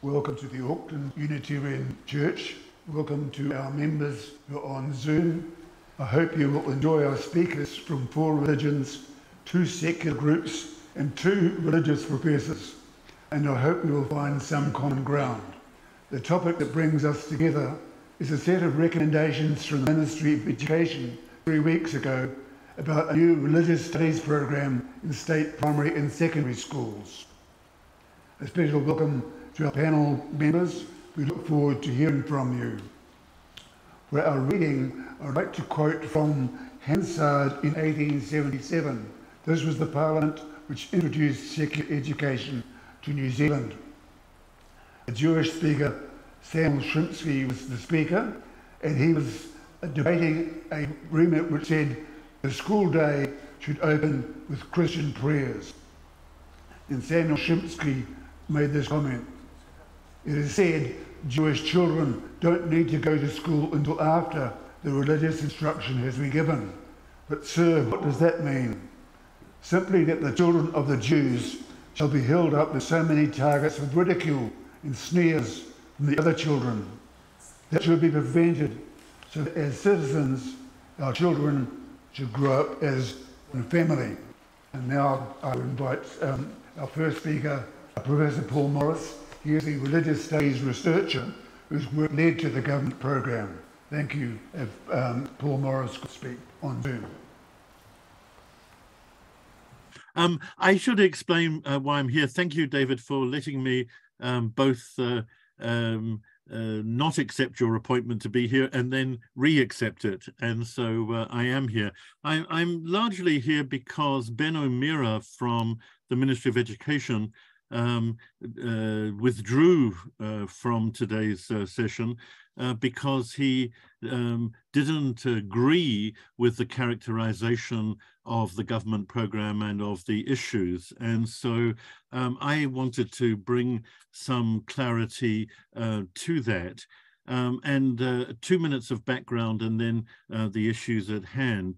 Welcome to the Auckland Unitarian Church. Welcome to our members who are on Zoom. I hope you will enjoy our speakers from 4 religions, 2 secular groups and 2 religious professors. And I hope we will find some common ground. The topic that brings us together is a set of recommendations from the Ministry of Education 3 weeks ago about a new religious studies program in state primary and secondary schools. A special welcome to our panel members. We look forward to hearing from you. For our reading, I'd like to quote from Hansard in 1877. This was the Parliament which introduced secular education to New Zealand. A Jewish speaker, Samuel Shrimsky, was the speaker, and he was debating a remit which said the school day should open with Christian prayers. And Samuel Shrimsky made this comment: "It is said Jewish children don't need to go to school until after the religious instruction has been given. But sir, what does that mean? Simply that the children of the Jews shall be held up as so many targets of ridicule and sneers from the other children. That should be prevented, so that as citizens our children should grow up as a family." And now I will invite our first speaker, Professor Paul Morris. He is a religious studies researcher whose work led to the government program. Thank you. If Paul Morris could speak on Zoom. I should explain why I'm here. Thank you, David, for letting me both not accept your appointment to be here and then re-accept it. And so I am here. I'm largely here because Ben O'Meara from the Ministry of Education withdrew from today's session because he didn't agree with the characterization of the government program and of the issues. And so I wanted to bring some clarity to that. And 2 minutes of background and then the issues at hand.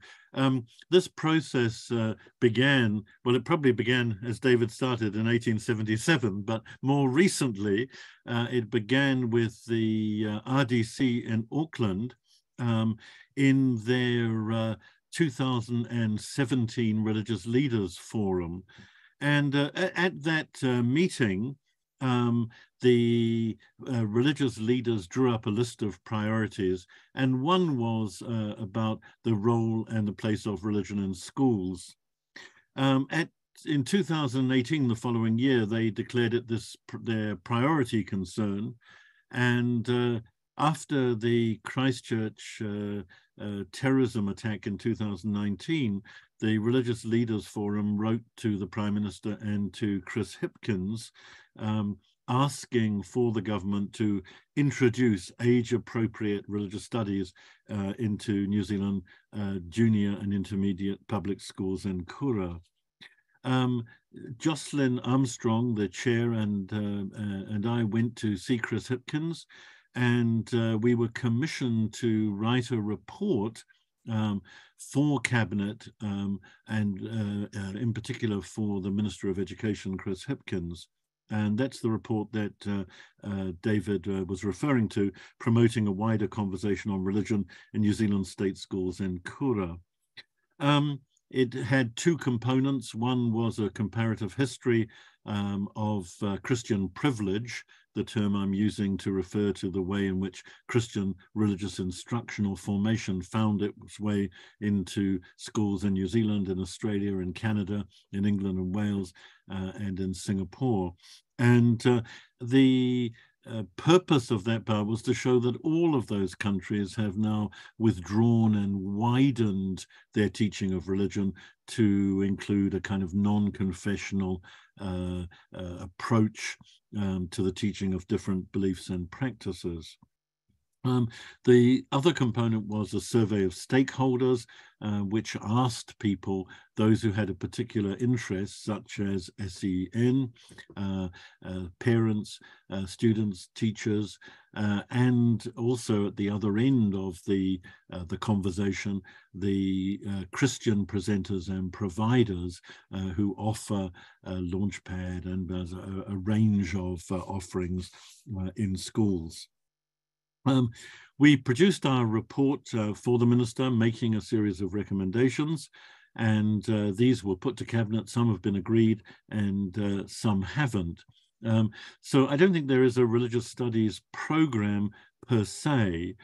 This process began, well, it probably began, as David started, in 1877, but more recently, it began with the RDC in Auckland in their 2017 Religious Leaders Forum. And at that meeting, the religious leaders drew up a list of priorities, and one was about the role and the place of religion in schools. In 2018, the following year, they declared it their priority concern, and after the Christchurch terrorism attack in 2019, the Religious Leaders Forum wrote to the Prime Minister and to Chris Hipkins, asking for the government to introduce age-appropriate religious studies into New Zealand junior and intermediate public schools and kura. Jocelyn Armstrong, the chair, and I went to see Chris Hipkins, and we were commissioned to write a report for Cabinet and in particular for the Minister of Education, Chris Hipkins. And that's the report that David was referring to, promoting a wider conversation on religion in New Zealand state schools and kura. It had 2 components. One was a comparative history of Christian privilege, the term I'm using to refer to the way in which Christian religious instruction or formation found its way into schools in New Zealand, in Australia, in Canada, in England and Wales, and in Singapore. And the purpose of that bar was to show that all of those countries have now withdrawn and widened their teaching of religion to include a kind of non-confessional approach to the teaching of different beliefs and practices. The other component was a survey of stakeholders, which asked people, those who had a particular interest, such as SEN, parents, students, teachers, and also at the other end of the conversation, the Christian presenters and providers who offer Launchpad and a range of offerings in schools. We produced our report for the Minister, making a series of recommendations, and these were put to Cabinet. Some have been agreed and some haven't. So I don't think there is a religious studies program per se.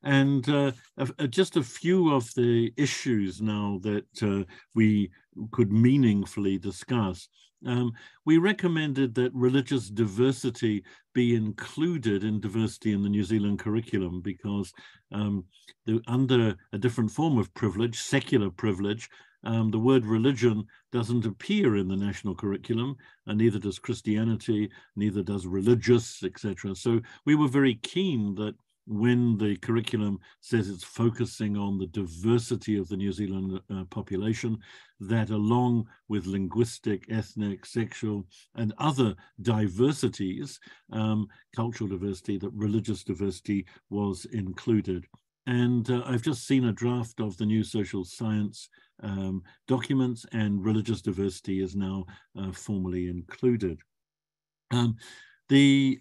And just a few of the issues now that we could meaningfully discuss. We recommended that religious diversity be included in diversity in the New Zealand curriculum because under a different form of privilege, secular privilege, the word religion doesn't appear in the national curriculum, and neither does Christianity, neither does religious, etc. So we were very keen that when the curriculum says it's focusing on the diversity of the New Zealand population, that along with linguistic, ethnic, sexual, and other diversities, cultural diversity, that religious diversity was included. And I've just seen a draft of the new social science documents, and religious diversity is now formally included. The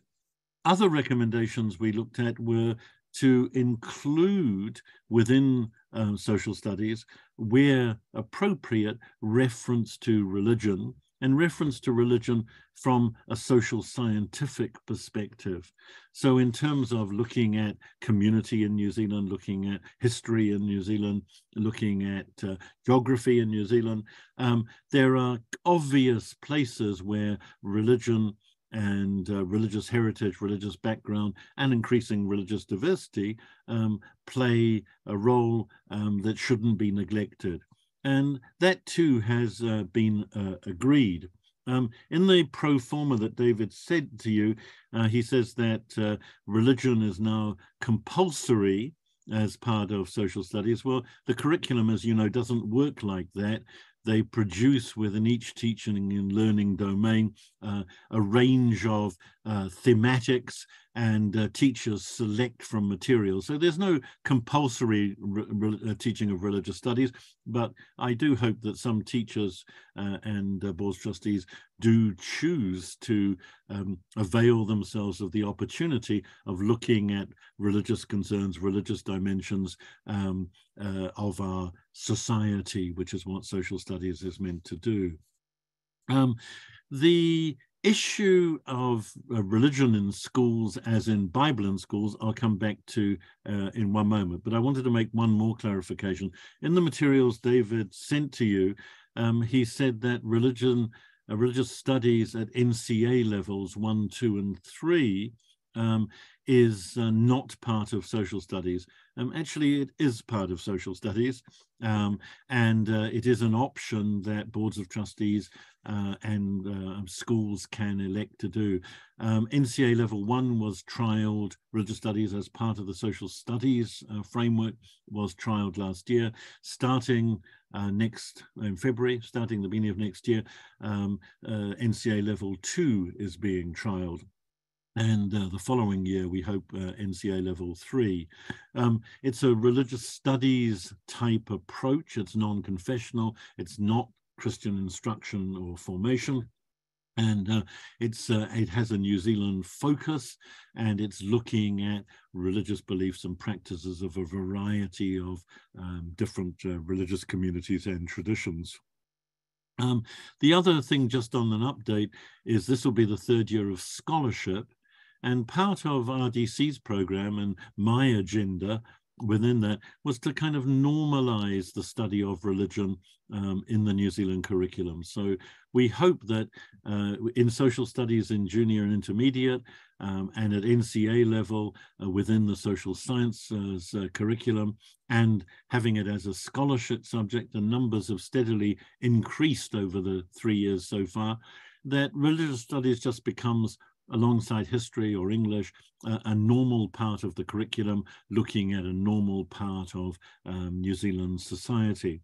other recommendations we looked at were to include within social studies, where appropriate, reference to religion, and reference to religion from a social scientific perspective. So in terms of looking at community in New Zealand, looking at history in New Zealand, looking at geography in New Zealand, there are obvious places where religion and religious heritage, religious background, and increasing religious diversity play a role that shouldn't be neglected. And that too has been agreed. In the pro forma that David said to you, he says that religion is now compulsory as part of social studies. Well, the curriculum, as you know, doesn't work like that. They produce within each teaching and learning domain a range of thematics, and teachers select from materials. So there's no compulsory teaching of religious studies, but I do hope that some teachers and board trustees do choose to avail themselves of the opportunity of looking at religious concerns, religious dimensions of our society, which is what social studies is meant to do. The issue of religion in schools, as in Bible in schools, I'll come back to in one moment, but I wanted to make one more clarification. In the materials David sent to you, he said that religious studies at NCA levels 1, 2, and 3 is not part of social studies. Actually, it is part of social studies, and it is an option that boards of trustees and schools can elect to do. NCA level 1 was trialled, religious studies as part of the social studies framework was trialled last year. Starting in February, starting the beginning of next year, NCA level 2 is being trialled. And the following year, we hope NCA level 3. It's a religious studies type approach. It's non-confessional. It's not Christian instruction or formation. And it has a New Zealand focus, and it's looking at religious beliefs and practices of a variety of different religious communities and traditions. The other thing, just on an update, is this will be the 3rd year of scholarship. And part of RDC's program and my agenda within that was to kind of normalize the study of religion in the New Zealand curriculum. So we hope that in social studies in junior and intermediate and at NCA level within the social sciences curriculum, and having it as a scholarship subject, the numbers have steadily increased over the 3 years so far, that religious studies just becomes alongside history or English, a normal part of the curriculum, looking at a normal part of New Zealand society.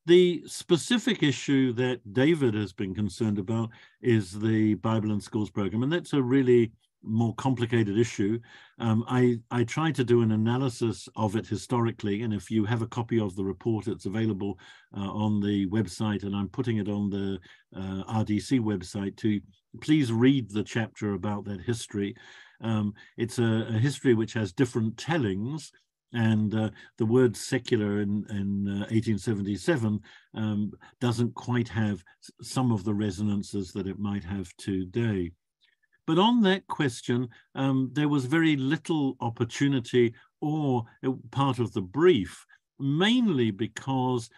The specific issue that David has been concerned about is the Bible in Schools program, and that's a really more complicated issue. I tried to do an analysis of it historically, and if you have a copy of the report, it's available on the website, and I'm putting it on the RDC website too. Please read the chapter about that history. It's a history which has different tellings, and the word secular in 1877 doesn't quite have some of the resonances that it might have today. But on that question, there was very little opportunity or part of the brief, mainly because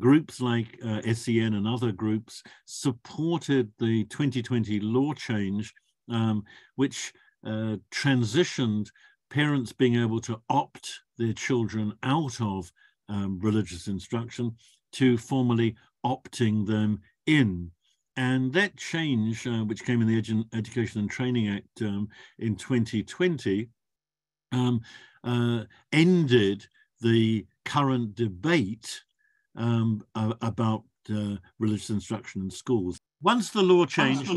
groups like SEN and other groups supported the 2020 law change, which transitioned parents being able to opt their children out of religious instruction to formally opting them in. And that change, which came in the Education and Training Act in 2020, ended the current debate about religious instruction in schools. Once the law changed,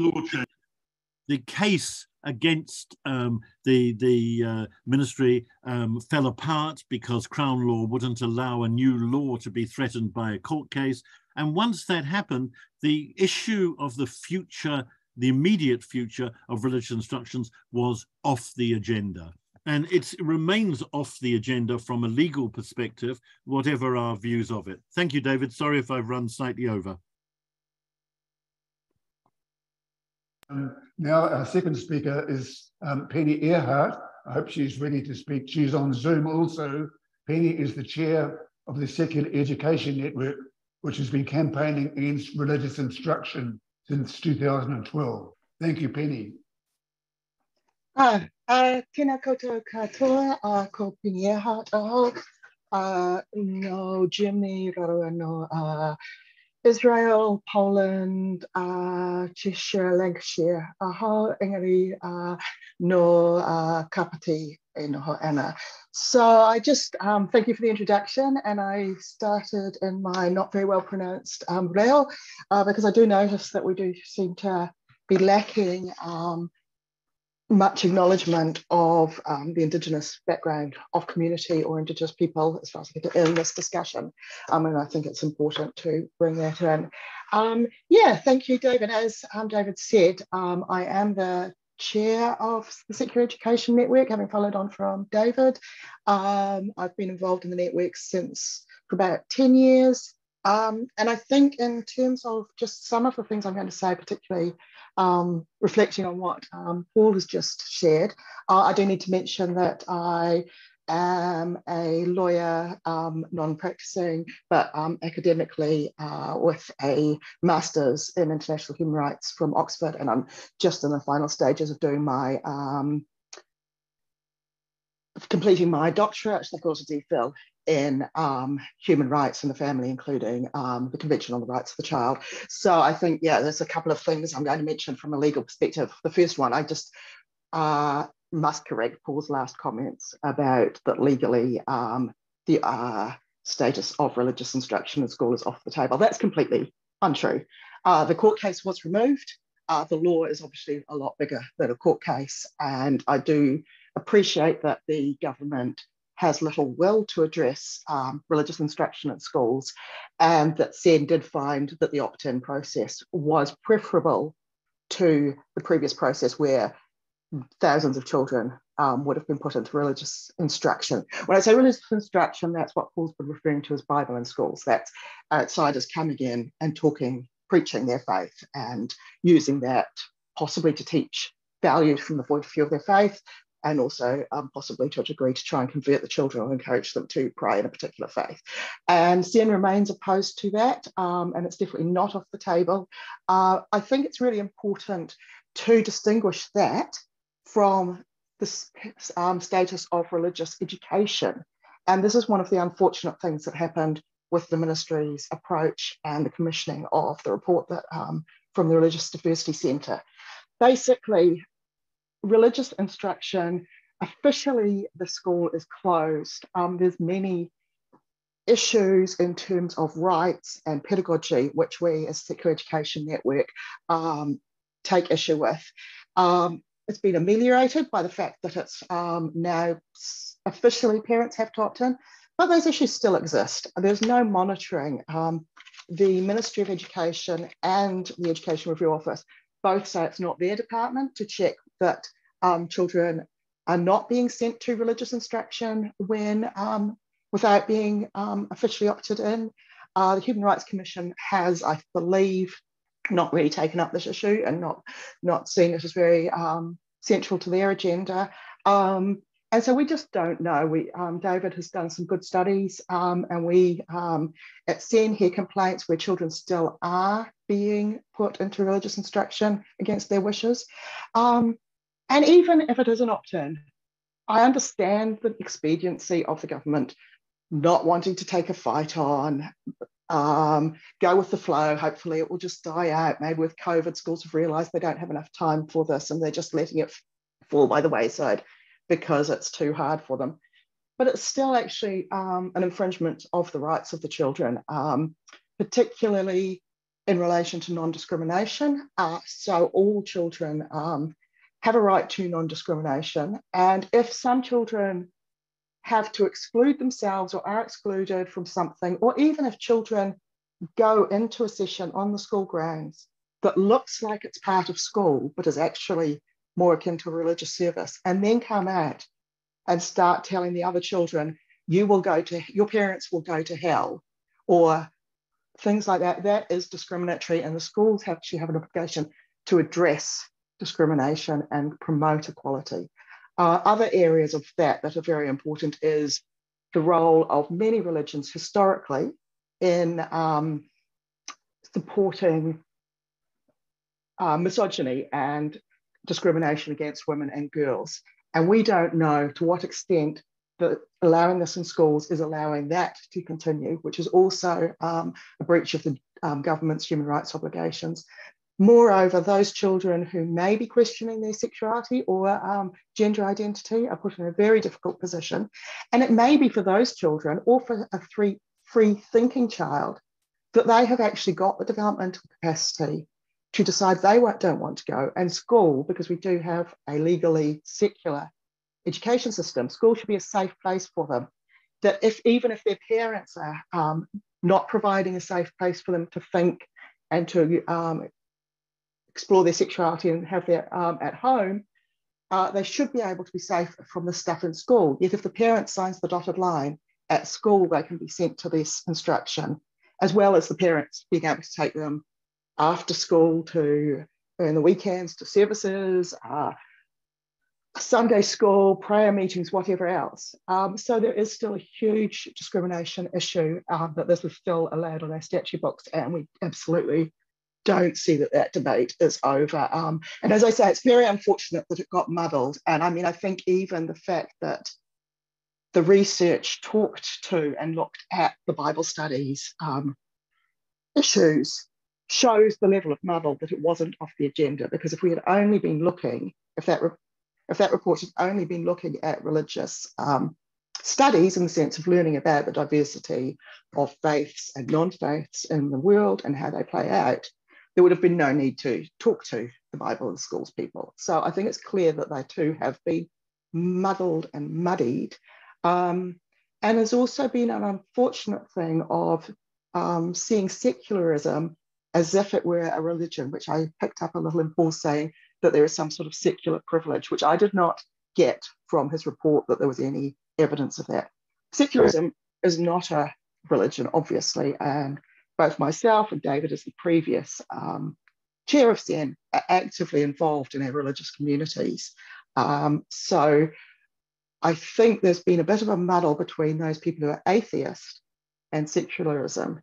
the case against the ministry fell apart because Crown law wouldn't allow a new law to be threatened by a court case. And once that happened, the issue of the future, the immediate future of religious instructions was off the agenda. And it remains off the agenda from a legal perspective, whatever our views of it. Thank you, David. Sorry if I've run slightly over. Now our second speaker is Penny Ehrhardt. I hope she's ready to speak. She's on Zoom also. Penny is the chair of the Secular Education Network, which has been campaigning against religious instruction since 2012. Thank you, Penny. Tēnā koutou katoa, ko Penny Ehrhardt aho, no Germany, raro no Israel, Poland, Cheshire, Lancashire, aho, engari no Kapiti e noho ana. So I just thank you for the introduction, and I started in my not very well pronounced reo, because I do notice that we do seem to be lacking much acknowledgement of the Indigenous background of community or Indigenous people, as far as I get in this discussion. And I think it's important to bring that in. Yeah, thank you, David. As David said, I am the chair of the Secular Education Network, having followed on from David. I've been involved in the network for about 10 years. And I think in terms of just some of the things I'm going to say, particularly reflecting on what Paul has just shared, I do need to mention that I am a lawyer, non-practicing, but academically with a master's in international human rights from Oxford, and I'm just in the final stages of doing my completing my doctorate, of course, a DPhil in human rights in the family, including the Convention on the Rights of the Child. So I think, yeah, there's a couple of things I'm going to mention from a legal perspective. The first one, I just must correct Paul's last comments about that legally the status of religious instruction in school is off the table. That's completely untrue. The court case was removed. The law is obviously a lot bigger than a court case, and I do appreciate that the government has little will to address religious instruction at schools, and that SEN did find that the opt-in process was preferable to the previous process where thousands of children would have been put into religious instruction. When I say religious instruction, that's what Paul's been referring to as Bible in schools. That's outsiders coming in and preaching their faith and using that possibly to teach values from the point of view of their faith, and also possibly to a degree to try and convert the children or encourage them to pray in a particular faith. And SEN remains opposed to that, and it's definitely not off the table. I think it's really important to distinguish that from the status of religious education. And this is one of the unfortunate things that happened with the ministry's approach and the commissioning of the report that from the Religious Diversity Centre. basically, religious instruction, officially the school is closed. There's many issues in terms of rights and pedagogy, which we as Secular Education Network take issue with. It's been ameliorated by the fact that it's now officially parents have to opt in, but those issues still exist. There's no monitoring. The Ministry of Education and the Education Review Office both say it's not their department to check that children are not being sent to religious instruction when without being officially opted in. The Human Rights Commission has, I believe, not really taken up this issue and not seen it as very central to their agenda. And so we just don't know. David has done some good studies, and we at SEN hear complaints where children still are being put into religious instruction against their wishes. And even if it is an opt-in, I understand the expediency of the government not wanting to take a fight on, go with the flow. Hopefully it will just die out. Maybe with COVID, schools have realised they don't have enough time for this and they're just letting it fall by the wayside because it's too hard for them. But it's still actually an infringement of the rights of the children, particularly in relation to non-discrimination. So all children have a right to non-discrimination. And if some children have to exclude themselves or are excluded from something, or even if children go into a session on the school grounds that looks like it's part of school, but is actually more akin to a religious service, and then come out and start telling the other children, your parents will go to hell, or things like that, that is discriminatory, and the schools actually have an obligation to address discrimination and promote equality. Other areas of that are very important is the role of many religions historically in supporting misogyny and discrimination against women and girls. And we don't know to what extent that allowing this in schools is allowing that to continue, which is also a breach of the government's human rights obligations. Moreover, those children who may be questioning their sexuality or gender identity are put in a very difficult position. And it may be for those children or for a free thinking child that they have actually got the developmental capacity to decide they don't want to go. And school, because we do have a legally secular education system, school should be a safe place for them. That even if their parents are not providing a safe place for them to think and to explore their sexuality and have their at home, they should be able to be safe from the stuff in school. Yet if the parent signs the dotted line at school, they can be sent to this instruction, as well as the parents being able to take them after school to, in the weekends, to services, Sunday school, prayer meetings, whatever else. So there is still a huge discrimination issue that this is still allowed on our statute books, and we absolutely don't see that debate is over. And as I say, it's very unfortunate that it got muddled. And I mean, I think even the fact that the research talked to and looked at the Bible studies issues shows the level of muddle that it wasn't off the agenda. Because if we had only been looking, if that report had only been looking at religious studies in the sense of learning about the diversity of faiths and non-faiths in the world and how they play out, there would have been no need to talk to the Bible and schools people. So I think it's clear that they too have been muddled and muddied. And there's also been an unfortunate thing of seeing secularism as if it were a religion, which I picked up a little in Paul saying that there is some sort of secular privilege, which I did not get from his report that there was any evidence of that. Secularism is not a religion, obviously, and both myself and David, as the previous chair of SEN, are actively involved in our religious communities. So I think there's been a bit of a muddle between those people who are atheist and secularism.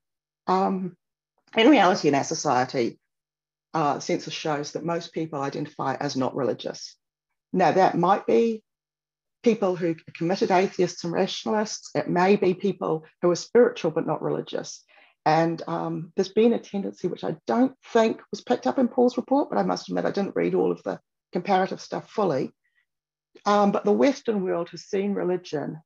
In reality, in our society, the census shows that most people identify as not religious. Now, that might be people who are committed atheists and rationalists. It may be people who are spiritual but not religious. And there's been a tendency, which I don't think was picked up in Paul's report, but I must admit I didn't read all of the comparative stuff fully. But the Western world has seen religion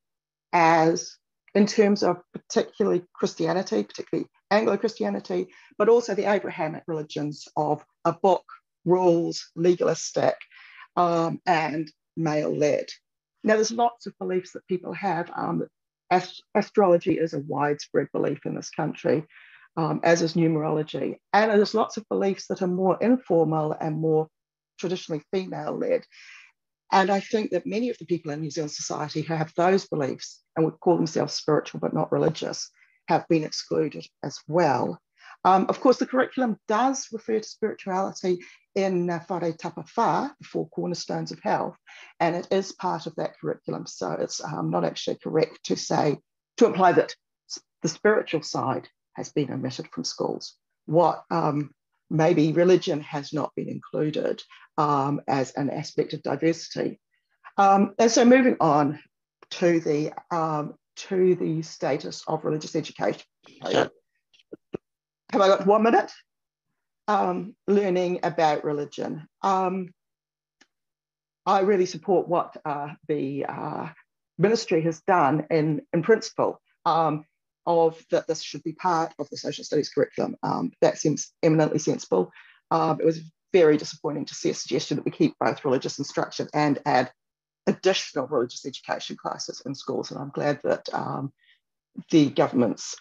as, in terms of particularly Christianity, particularly Anglo-Christianity, but also the Abrahamic religions of a book, rules, legalistic, and male-led. Now, there's lots of beliefs that people have. Astrology is a widespread belief in this country, as is numerology. And there's lots of beliefs that are more informal and more traditionally female-led. And I think that many of the people in New Zealand society who have those beliefs and would call themselves spiritual but not religious have been excluded as well. Of course, the curriculum does refer to spirituality in Whare Tapa Whā, the four cornerstones of health, and it is part of that curriculum. So it's not actually correct to imply that the spiritual side has been omitted from schools. What maybe religion has not been included as an aspect of diversity. And so moving on to the status of religious education. Have I got 1 minute? Learning about religion. I really support what the ministry has done in principle that this should be part of the social studies curriculum. That seems eminently sensible. It was very disappointing to see a suggestion that we keep both religious instruction and add additional religious education classes in schools. And I'm glad that the government's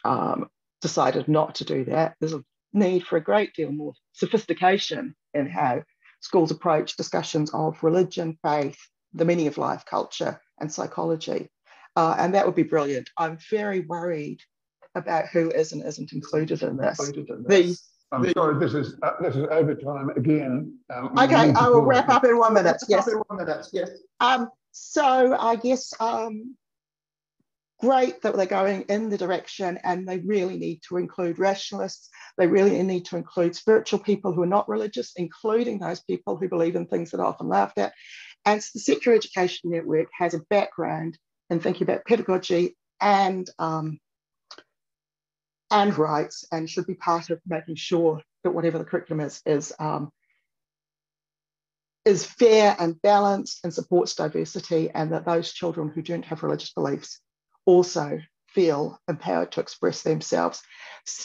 decided not to do that. There's a need for a great deal more sophistication in how schools approach discussions of religion, faith, the meaning of life, culture, and psychology. And that would be brilliant. I'm very worried about who is and isn't included in this. I'm sorry, this is overtime again. Okay, I will wrap up in 1 minute. Yes. So I guess great that they're going in the direction, and they really need to include rationalists. They really need to include spiritual people who are not religious, including those people who believe in things that are often laughed at. And the Secular Education Network has a background in thinking about pedagogy and rights, and should be part of making sure that whatever the curriculum is fair and balanced and supports diversity, and that those children who don't have religious beliefs also feel empowered to express themselves.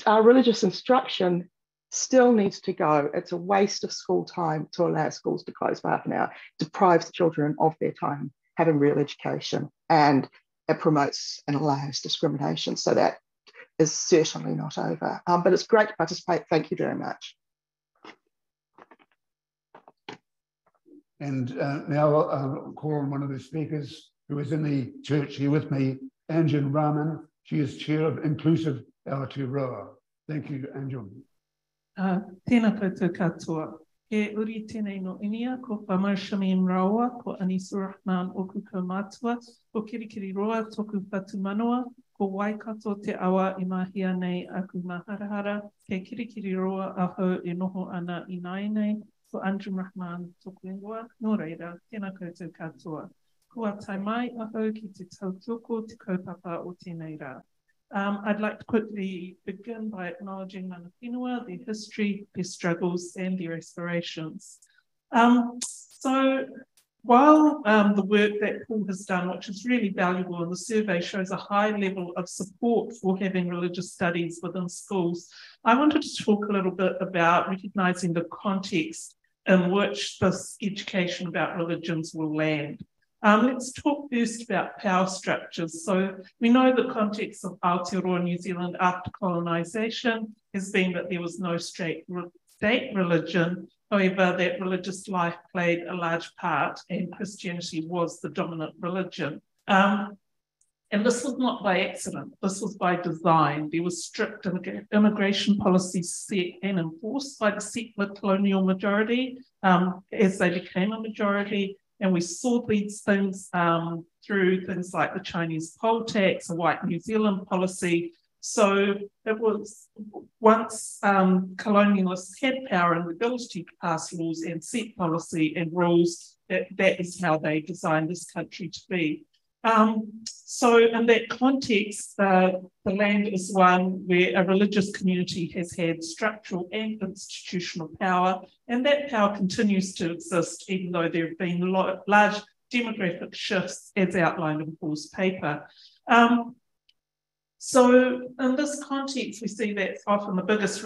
Religious instruction still needs to go. It's a waste of school time to allow schools to close for half an hour. It deprives children of their time having real education, and it promotes and allows discrimination. So that is certainly not over. But it's great to participate. Thank you very much. And now I'll call on one of the speakers who is in the church here with me, Anjum Rahman. She is chair of Inclusive Aotearoa. Thank you, Anjum. Tēnā koutou katoa. E uri tēnei no inia, ko Pamarashamim Rawa, ko Anisu Rahman oku kaumatua, ko Kirikiri Roa toku patu manoa, ko Waikato te awa I mahia nei aku maharahara, ke Kirikiri Roa aho e noho ana I naenei, ko Anjum Rahman toku ingoa, no reira, tēnā koutou katoa. Kua tai mai aho ki te tautoko te kaupapa o tēnei rā. I'd like to quickly begin by acknowledging Mana Whenua, their history, their struggles, and their aspirations. So while the work that Paul has done, which is really valuable, and the survey shows a high level of support for having religious studies within schools, I wanted to talk a little bit about recognising the context in which this education about religions will land. Let's talk first about power structures. So we know the context of Aotearoa New Zealand after colonisation has been that there was no state religion. However, that religious life played a large part, and Christianity was the dominant religion. And this was not by accident. This was by design. There was strict immigration policies set and enforced by the settler colonial majority as they became a majority. And we saw these things through things like the Chinese poll tax, a white New Zealand policy. So it was once colonialists had power and the ability to pass laws and set policy and rules, that is how they designed this country to be. So in that context, the land is one where a religious community has had structural and institutional power, and that power continues to exist even though there have been large demographic shifts as outlined in Paul's paper. So in this context, we see that often the biggest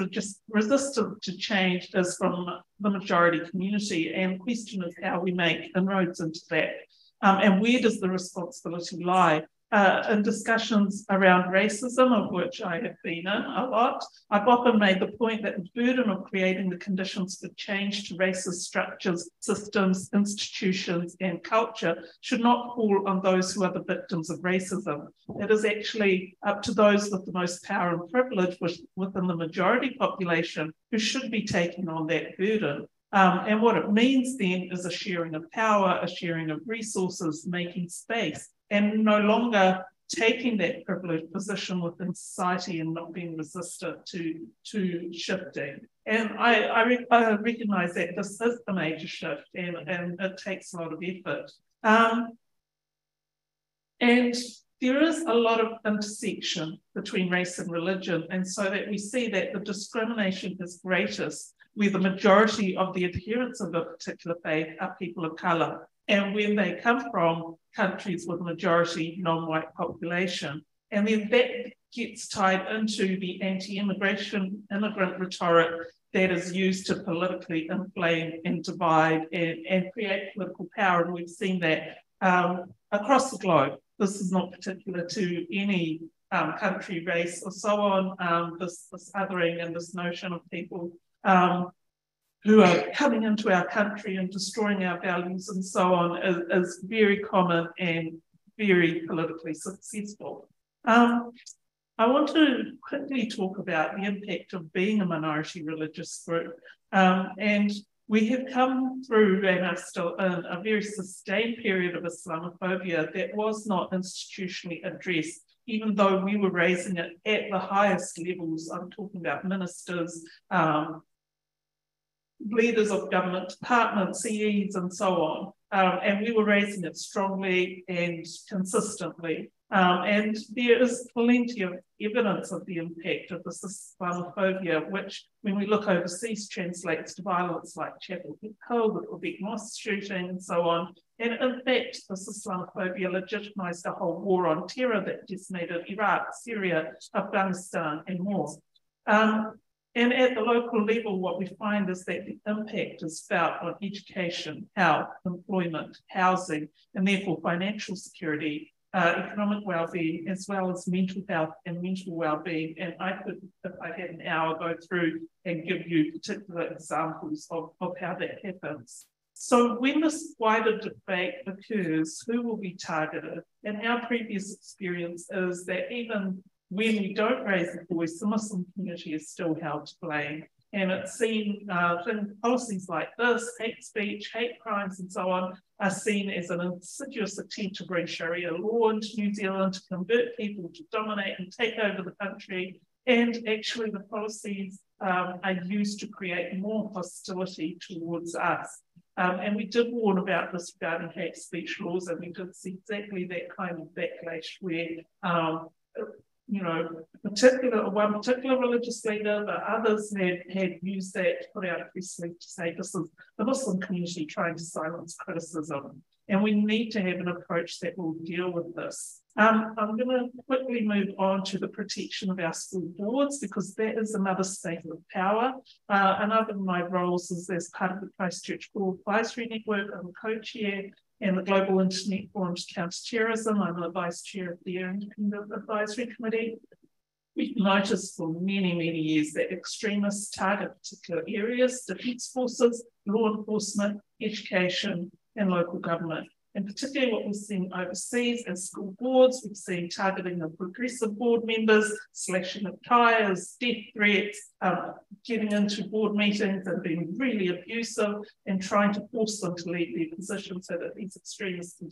resistance to change is from the majority community, and the question is how we make inroads into that. And where does the responsibility lie? In discussions around racism, of which I have been in a lot, I've often made the point that the burden of creating the conditions for change to racist structures, systems, institutions, and culture should not fall on those who are the victims of racism. It is actually up to those with the most power and privilege within the majority population who should be taking on that burden. And what it means then is a sharing of power, a sharing of resources, making space, and no longer taking that privileged position within society and not being resistant to shifting. And I recognise that this is a major shift, and it takes a lot of effort. And there is a lot of intersection between race and religion, and so that we see that the discrimination is greatest where the majority of the adherents of a particular faith are people of colour, and when they come from countries with majority non-white population. And then that gets tied into the anti-immigration immigrant rhetoric that is used to politically inflame and divide and create political power. And we've seen that across the globe. This is not particular to any country, race, or so on. This othering and this notion of people who are coming into our country and destroying our values and so on is very common and very politically successful. I want to quickly talk about the impact of being a minority religious group. And we have come through and are still in a very sustained period of Islamophobia that was not institutionally addressed, even though we were raising it at the highest levels. I'm talking about ministers, leaders of government departments, CEs, and so on. And we were raising it strongly and consistently. And there is plenty of evidence of the impact of this Islamophobia, which, when we look overseas, translates to violence like Chapel Hill, the Quebec mosque shooting, and so on. And in fact, this Islamophobia legitimised a whole war on terror that decimated Iraq, Syria, Afghanistan, and more. And at the local level, what we find is that the impact is felt on education, health, employment, housing, and therefore financial security, economic well-being, as well as mental health and mental well-being. And I could, if I had an hour, go through and give you particular examples of how that happens. So when this wider debate occurs, who will be targeted? And our previous experience is that even when we don't raise the voice, the Muslim community is still held to blame. And it's seen in policies like this, hate speech, hate crimes, and so on, are seen as an insidious attempt to bring Sharia law into New Zealand, to convert people, to dominate and take over the country. And actually the policies are used to create more hostility towards us. And we did warn about this regarding hate speech laws, and we did see exactly that kind of backlash where one particular religious leader, but others had used that to put out a press release to say this is the Muslim community trying to silence criticism. And we need to have an approach that will deal with this. I'm going to quickly move on to the protection of our school boards, because that is another state of power. Another of my roles is as part of the Christchurch School Advisory Network. I'm a co-chair, and the Global Internet Forum to Counter-Terrorism. I'm the vice chair of the Independent Advisory Committee. We've noticed for many, many years that extremists target particular areas: defence forces, law enforcement, education, and local government. And particularly what we've seen overseas as school boards, we've seen targeting of progressive board members, slashing of tyres, death threats, getting into board meetings and being really abusive and trying to force them to leave their position so that these extremists can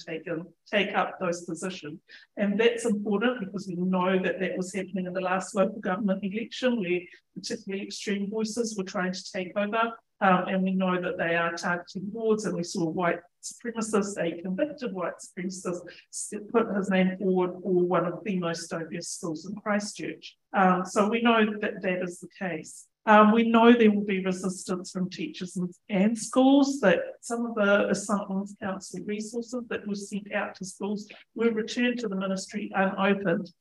take up those positions. And that's important because we know that that was happening in the last local government election, where particularly extreme voices were trying to take over. and we know that they are targeting wards, and we saw white supremacists, a convicted white supremacist, put his name forward for one of the most diverse schools in Christchurch. So we know that that is the case. We know there will be resistance from teachers and schools, that some of the Assumptions Council resources that were sent out to schools were returned to the ministry unopened.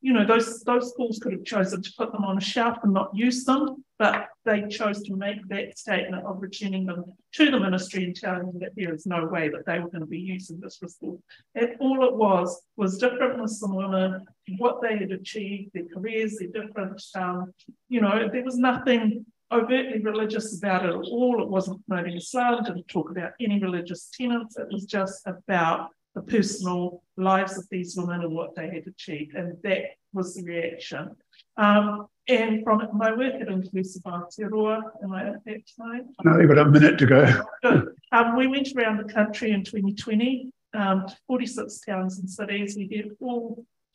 Those schools could have chosen to put them on a shelf and not use them, but they chose to make that statement of returning them to the ministry and telling them that there is no way that they were going to be using this for school. And all it was different Muslim women, what they had achieved, their careers, their different, there was nothing overtly religious about it at all. It wasn't promoting Islam, didn't talk about any religious tenets. It was just about the personal lives of these women and what they had achieved. And that was the reaction. And from my work at Inclusive Aotearoa, am I at that time? No, you've got a minute to go. Good. We went around the country in 2020 to 46 towns and cities. We did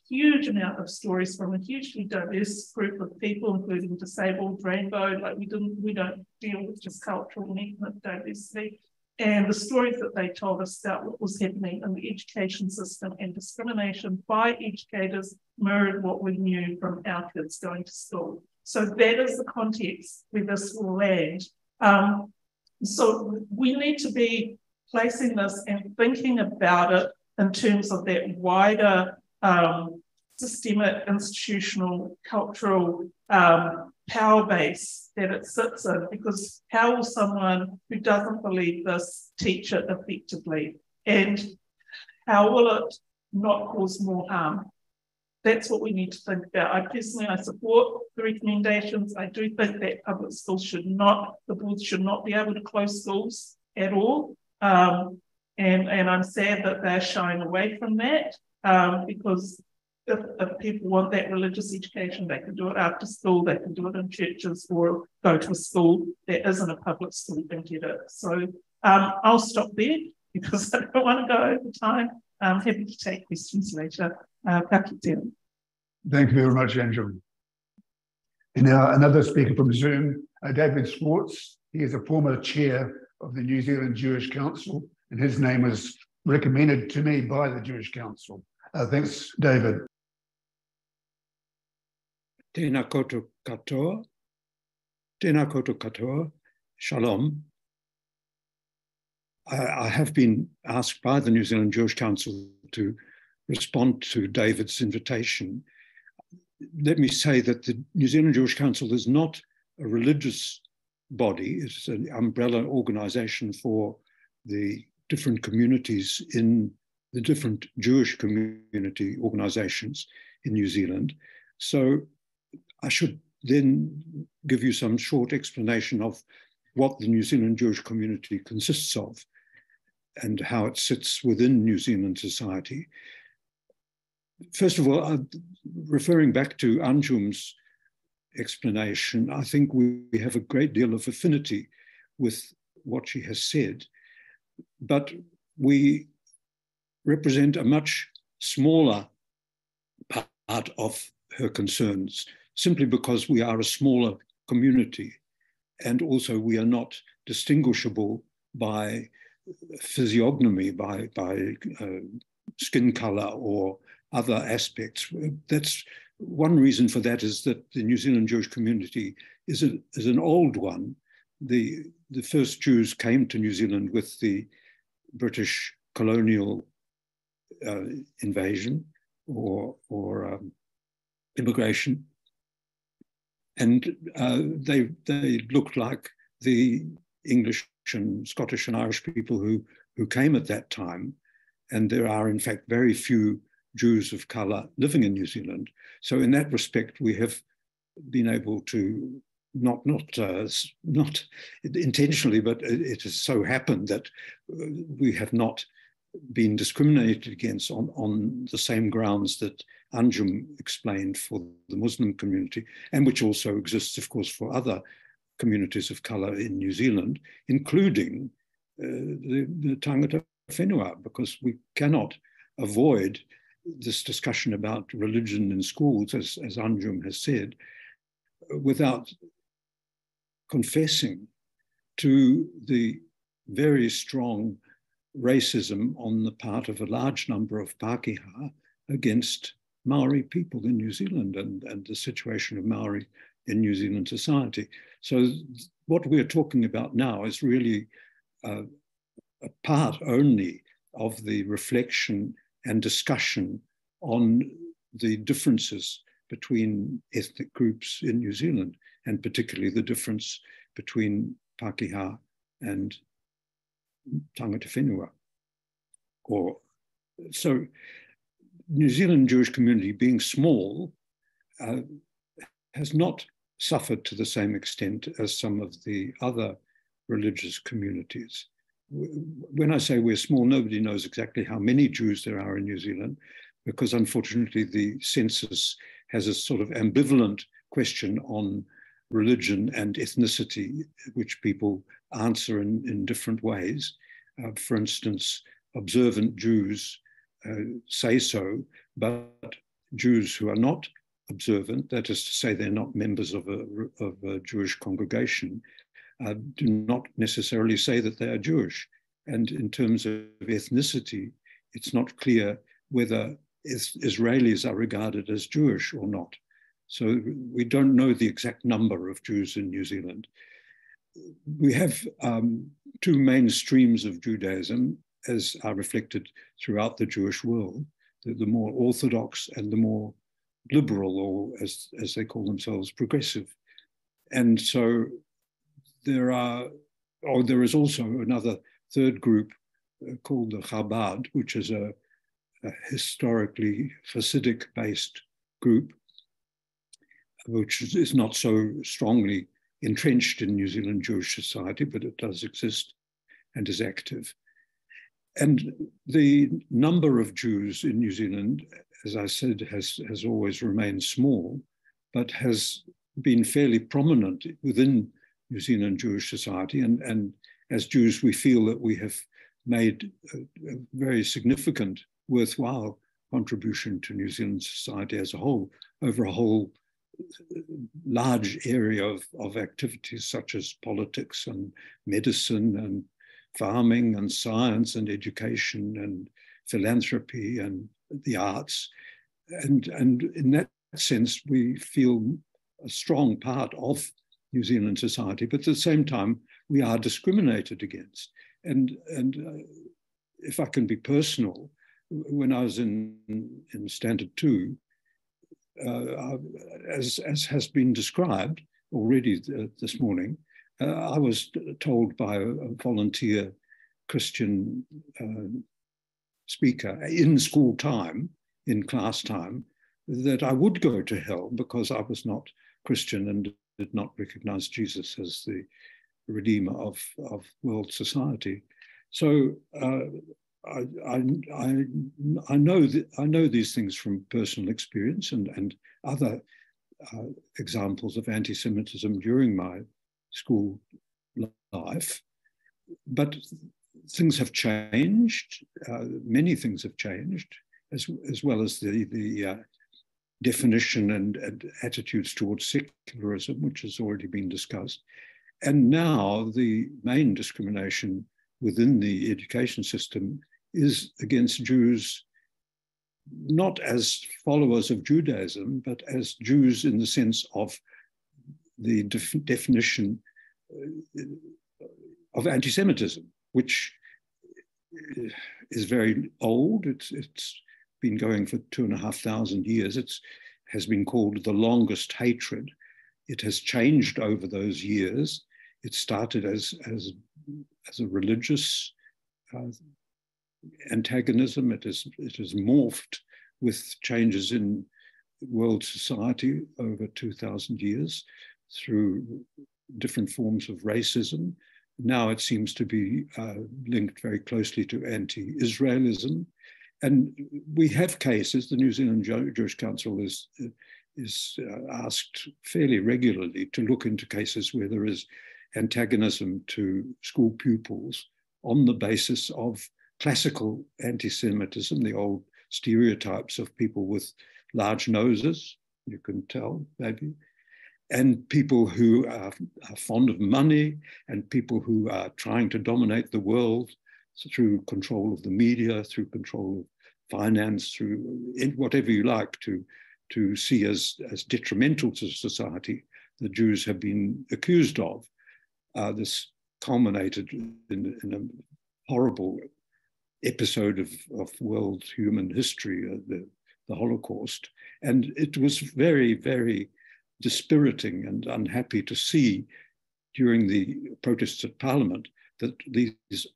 huge amount of stories from a hugely diverse group of people, including disabled, rainbow. We don't deal with just cultural and ethnic diversity. And the stories that they told us about what was happening in the education system and discrimination by educators mirrored what we knew from our kids going to school. So that is the context where this will land. So we need to be placing this and thinking about it in terms of that wider systemic, institutional, cultural power base that it sits in, because how will someone who doesn't believe this teach it effectively? And how will it not cause more harm? That's what we need to think about. I support the recommendations. I do think that public schools the boards should not be able to close schools at all. And I'm sad that they're shying away from that, because if people want that religious education, they can do it after school, they can do it in churches, or go to a school that isn't a public school and get it. So I'll stop there because I don't want to go over time. I'm happy to take questions later. Thank you very much, Anjum. And now another speaker from Zoom, David Zwartz. He is a former chair of the New Zealand Jewish Council, and his name was recommended to me by the Jewish Council. Thanks, David. Tēnā koutou katoa. Tēnā koutou katoa. Shalom. I have been asked by the New Zealand Jewish Council to respond to David's invitation. Let me say that the New Zealand Jewish Council is not a religious body. It's an umbrella organization for the different communities in the different Jewish community organizations in New Zealand. So I should then give you some short explanation of what the New Zealand Jewish community consists of and how it sits within New Zealand society. First of all, referring back to Anjum's explanation, I think we have a great deal of affinity with what she has said, but we represent a much smaller part of her concerns, simply because we are a smaller community, and also we are not distinguishable by physiognomy, by skin color or other aspects. That's one reason for that, is that the New Zealand Jewish community is an old one. The first Jews came to New Zealand with the British colonial invasion or immigration, and they looked like the English and Scottish and Irish people who came at that time, and there are in fact very few Jews of colour living in New Zealand. So in that respect, we have been able to not intentionally, but it has so happened that we have not been discriminated against on the same grounds that Anjum explained for the Muslim community, and which also exists, of course, for other communities of colour in New Zealand, including the tangata whenua, because we cannot avoid this discussion about religion in schools, as Anjum has said, without confessing to the very strong racism on the part of a large number of Pākehā against Maori people in New Zealand and the situation of Maori in New Zealand society. So what we're talking about now is really a part only of the reflection and discussion on the differences between ethnic groups in New Zealand, and particularly the difference between Pākehā and tangata whenua. So New Zealand Jewish community, being small, has not suffered to the same extent as some of the other religious communities. When I say we're small, nobody knows exactly how many Jews there are in New Zealand, because unfortunately the census has a sort of ambivalent question on religion and ethnicity, which people answer in different ways. For instance, observant Jews say so, but Jews who are not observant, that is to say they're not members of a Jewish congregation, do not necessarily say that they are Jewish. And in terms of ethnicity, it's not clear whether Israelis are regarded as Jewish or not. So we don't know the exact number of Jews in New Zealand. We have two main streams of Judaism, as are reflected throughout the Jewish world, the more orthodox and the more liberal, or as they call themselves, progressive. And so there is also another third group called the Chabad, which is a historically Hasidic-based group, which is not so strongly entrenched in New Zealand Jewish society, but it does exist and is active. And the number of Jews in New Zealand, as I said, has always remained small, but has been fairly prominent within New Zealand Jewish society. And as Jews, we feel that we have made a very significant, worthwhile contribution to New Zealand society as a whole, over a whole large area of activities such as politics and medicine and farming and science and education and philanthropy and the arts. And in that sense, we feel a strong part of New Zealand society, but at the same time, we are discriminated against. And if I can be personal, when I was in Standard 2, as has been described already this morning, I was told by a volunteer Christian speaker in school time, in class time, that I would go to hell because I was not Christian and did not recognize Jesus as the Redeemer of world society. So I know these things from personal experience and other examples of anti-Semitism during my school life, but things have changed. Many things have changed, as well as the definition and attitudes towards secularism, which has already been discussed. And now the main discrimination within the education system is against Jews, not as followers of Judaism, but as Jews in the sense of the definition of anti-Semitism, which is very old. It's been going for 2,500 years. It has been called the longest hatred. It has changed over those years. It started as a religious antagonism. It has morphed with changes in world society over 2,000 years through different forms of racism. Now it seems to be linked very closely to anti-Israelism. And we have cases, the New Zealand Jewish Council is asked fairly regularly to look into cases where there is antagonism to school pupils on the basis of classical anti-Semitism, the old stereotypes of people with large noses, you can tell maybe, and people who are fond of money, and people who are trying to dominate the world through control of the media, through control of finance, through whatever you like to see as detrimental to society, the Jews have been accused of. This culminated in a horrible episode of world human history, the Holocaust. And it was very, very dispiriting and unhappy to see during the protests at Parliament that these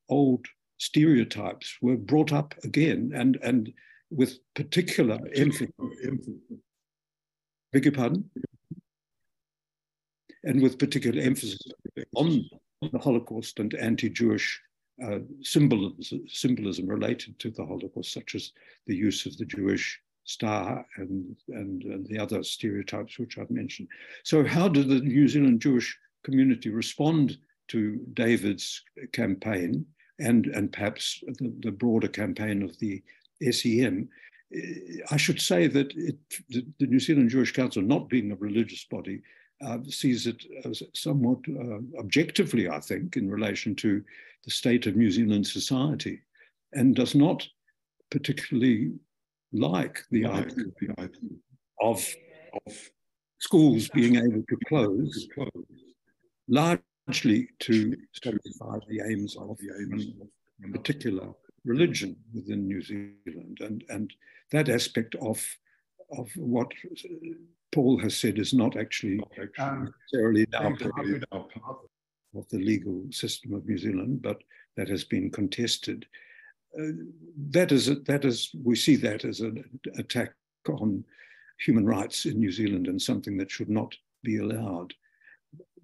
old stereotypes were brought up again, and with particular emphasis. Beg your pardon? And with particular emphasis on the Holocaust and anti-Jewish symbolism related to the Holocaust, such as the use of the Jewish star and the other stereotypes which I've mentioned. So how did the New Zealand Jewish community respond to David's campaign and perhaps the broader campaign of the SEM? I should say that the New Zealand Jewish Council, not being a religious body, sees it as somewhat objectively, I think, in relation to the state of New Zealand society, and does not particularly like the idea of schools being able to close, largely to satisfy the aims of a particular religion within New Zealand. And that aspect of what Paul has said is not actually necessarily now part of the legal system of New Zealand, but that has been contested. We see that as an attack on human rights in New Zealand and something that should not be allowed.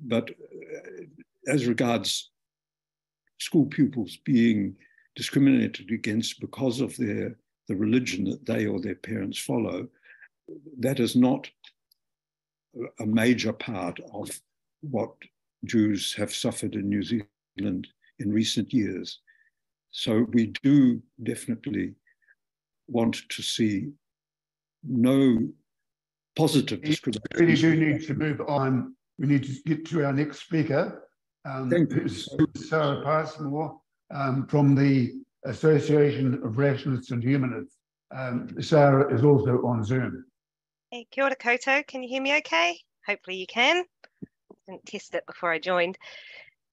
But as regards school pupils being discriminated against because of the religion that they or their parents follow, that is not a major part of what Jews have suffered in New Zealand in recent years. So we do definitely want to see no positive discrimination. We really do need to move on. We need to get to our next speaker, who's Sara Passmore from the Association of Rationalists and Humanists. Sara is also on Zoom. Hey, kia ora koutou. Can you hear me okay? Hopefully you can. Didn't test it before I joined.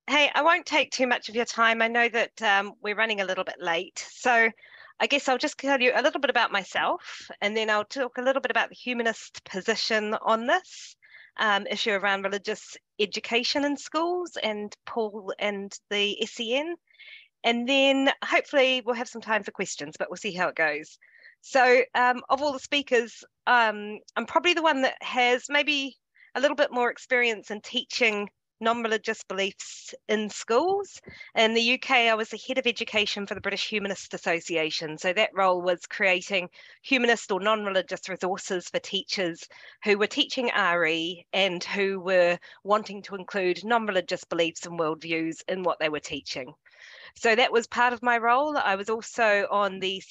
Hey, I won't take too much of your time. I know that we're running a little bit late. So I guess I'll just tell you a little bit about myself, and then I'll talk a little bit about the humanist position on this issue around religious education in schools and Paul and the SEN. And then hopefully we'll have some time for questions, but we'll see how it goes. So of all the speakers, I'm probably the one that has maybe a little bit more experience in teaching non-religious beliefs in schools. In the UK, I was the head of education for the British Humanist Association. So that role was creating humanist or non-religious resources for teachers who were teaching RE and who were wanting to include non-religious beliefs and worldviews in what they were teaching. So that was part of my role. I was also on the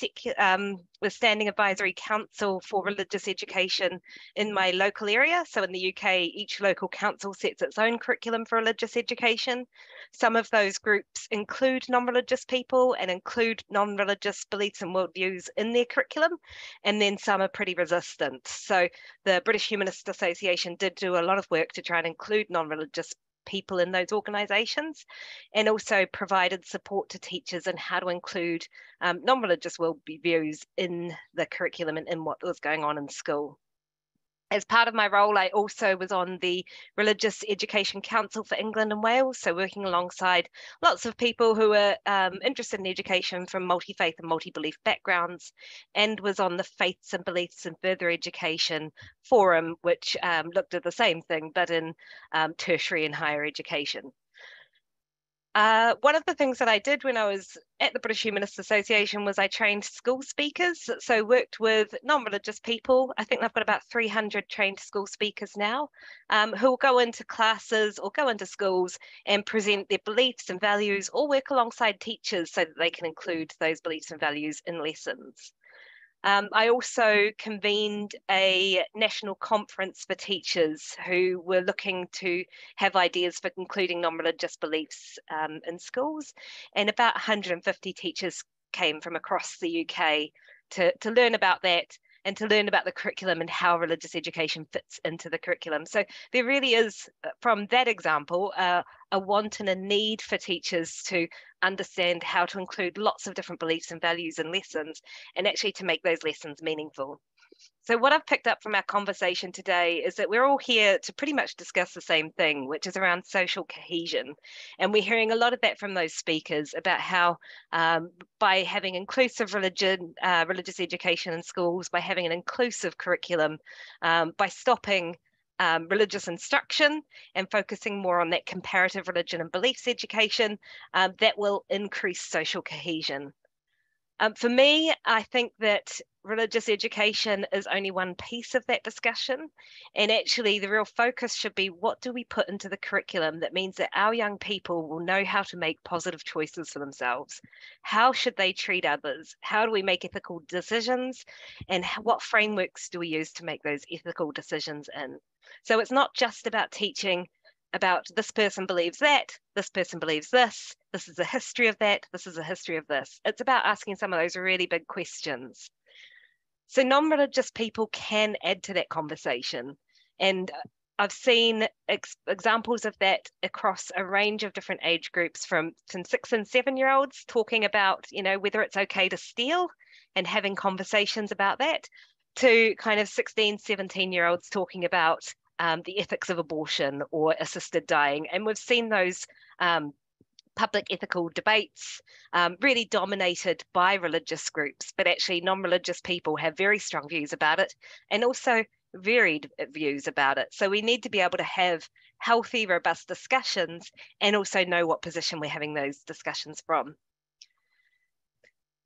Standing Advisory Council for Religious Education in my local area. So in the UK, each local council sets its own curriculum for religious education. Some of those groups include non-religious people and include non-religious beliefs and worldviews in their curriculum, and then some are pretty resistant. So the British Humanist Association did do a lot of work to try and include non-religious people in those organisations, and also provided support to teachers in how to include non-religious worldviews in the curriculum and in what was going on in school. As part of my role, I also was on the Religious Education Council for England and Wales, so working alongside lots of people who are interested in education from multi-faith and multi-belief backgrounds, and was on the Faiths and Beliefs in Further Education Forum, which looked at the same thing, but in tertiary and higher education. One of the things that I did when I was at the British Humanist Association was I trained school speakers, so worked with non-religious people. I think they've got about 300 trained school speakers now, who will go into classes or go into schools and present their beliefs and values, or work alongside teachers so that they can include those beliefs and values in lessons. I also convened a national conference for teachers who were looking to have ideas for including non-religious beliefs in schools, and about 150 teachers came from across the UK to learn about that and to learn about the curriculum and how religious education fits into the curriculum. So there really is, from that example, a want and a need for teachers to understand how to include lots of different beliefs and values in lessons, and actually to make those lessons meaningful. So what I've picked up from our conversation today is that we're all here to pretty much discuss the same thing, which is around social cohesion. And we're hearing a lot of that from those speakers about how by having inclusive religious education in schools, by having an inclusive curriculum, by stopping religious instruction and focusing more on that comparative religion and beliefs education, that will increase social cohesion. For me, I think that religious education is only one piece of that discussion. And actually, the real focus should be, what do we put into the curriculum that means that our young people will know how to make positive choices for themselves? How should they treat others? How do we make ethical decisions? And what frameworks do we use to make those ethical decisions in? So it's not just about teaching about this person believes that, this person believes this is a history of that, this is a history of this. It's about asking some of those really big questions. So non-religious people can add to that conversation. And I've seen examples of that across a range of different age groups, from 6 and 7-year-olds talking about, whether it's okay to steal and having conversations about that, to kind of 16, 17-year-olds talking about the ethics of abortion or assisted dying. And we've seen those public ethical debates really dominated by religious groups, but actually non-religious people have very strong views about it, and also varied views about it. So we need to be able to have healthy, robust discussions and also know what position we're having those discussions from.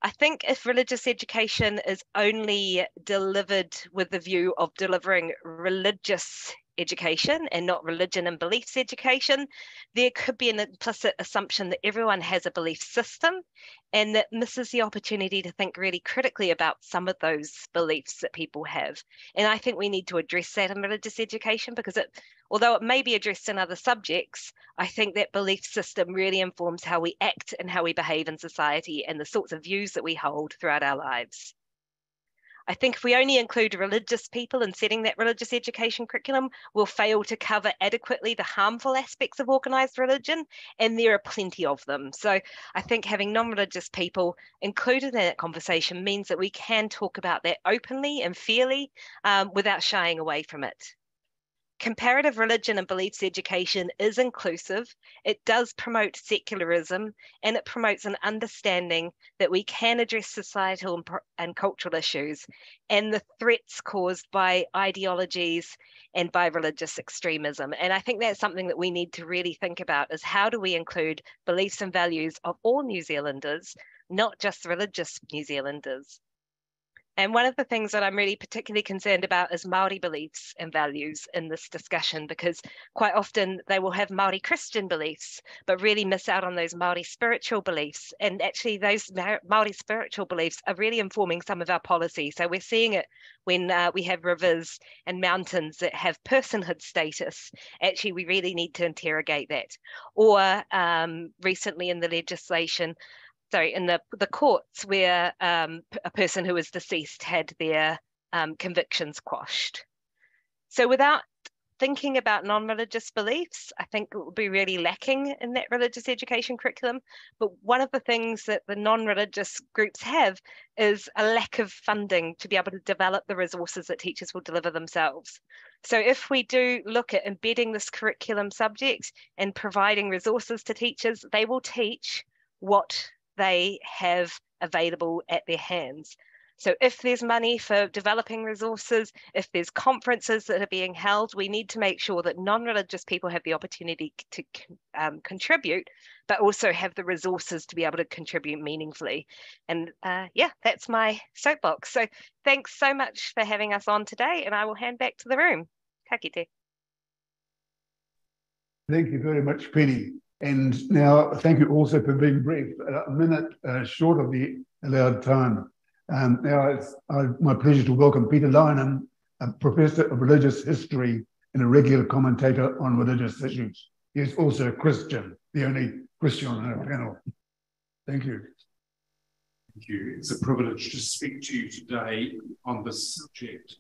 I think if religious education is only delivered with the view of delivering religious education and not religion and beliefs education, there could be an implicit assumption that everyone has a belief system, and that misses the opportunity to think really critically about some of those beliefs that people have. And I think we need to address that in religious education, because although it may be addressed in other subjects, I think that belief system really informs how we act and how we behave in society and the sorts of views that we hold throughout our lives. I think if we only include religious people in setting that religious education curriculum, we'll fail to cover adequately the harmful aspects of organised religion, and there are plenty of them. So I think having non-religious people included in that conversation means that we can talk about that openly and fairly without shying away from it. Comparative religion and beliefs education is inclusive. It does promote secularism, and it promotes an understanding that we can address societal and cultural issues and the threats caused by ideologies and by religious extremism. And I think that's something that we need to really think about, is how do we include beliefs and values of all New Zealanders, not just religious New Zealanders. And one of the things that I'm really particularly concerned about is Māori beliefs and values in this discussion, because quite often they will have Māori Christian beliefs, but really miss out on those Māori spiritual beliefs. And actually those Māori spiritual beliefs are really informing some of our policy. So we're seeing it when we have rivers and mountains that have personhood status. Actually, we really need to interrogate that. Or recently in the legislation, in the courts, where a person who was deceased had their convictions quashed. So without thinking about non-religious beliefs, I think it would be really lacking in that religious education curriculum. But one of the things that the non-religious groups have is a lack of funding to be able to develop the resources that teachers will deliver themselves. So if we do look at embedding this curriculum subject and providing resources to teachers, they will teach what they have available at their hands. So if there's money for developing resources, if there's conferences that are being held, we need to make sure that non-religious people have the opportunity to contribute, but also have the resources to be able to contribute meaningfully. And yeah, that's my soapbox. So thanks so much for having us on today, and I will hand back to the room. Ka kite. Thank you very much, Penny. And now, thank you also for being brief, a minute short of the allowed time. Now it's my pleasure to welcome Peter Lineham, a professor of religious history and a regular commentator on religious issues. He is also a Christian, the only Christian on our panel. Thank you. Thank you. It's a privilege to speak to you today on this subject.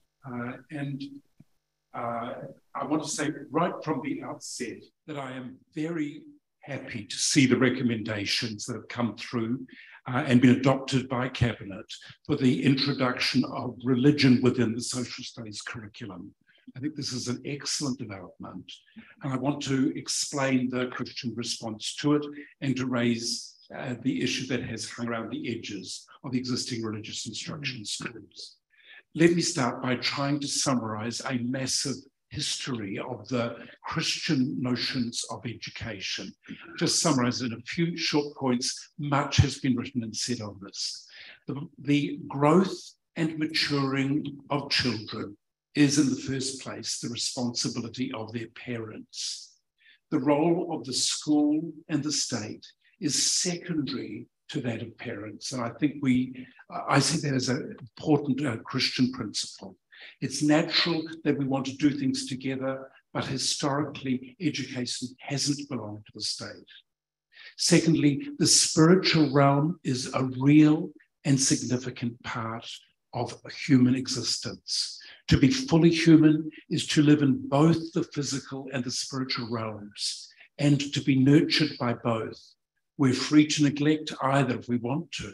I want to say right from the outset that I am very happy to see the recommendations that have come through and been adopted by Cabinet for the introduction of religion within the social studies curriculum. I think this is an excellent development, and I want to explain the Christian response to it and to raise the issue that has hung around the edges of the existing religious instruction schools. Let me start by trying to summarize a massive history of the Christian notions of education. Just summarize in a few short points. Much has been written and said on this. The growth and maturing of children is in the first place the responsibility of their parents. The role of the school and the state is secondary to that of parents. And I think I see that as an important Christian principle. It's natural that we want to do things together, but historically, education hasn't belonged to the state. Secondly, the spiritual realm is a real and significant part of human existence. To be fully human is to live in both the physical and the spiritual realms, and to be nurtured by both. We're free to neglect either if we want to,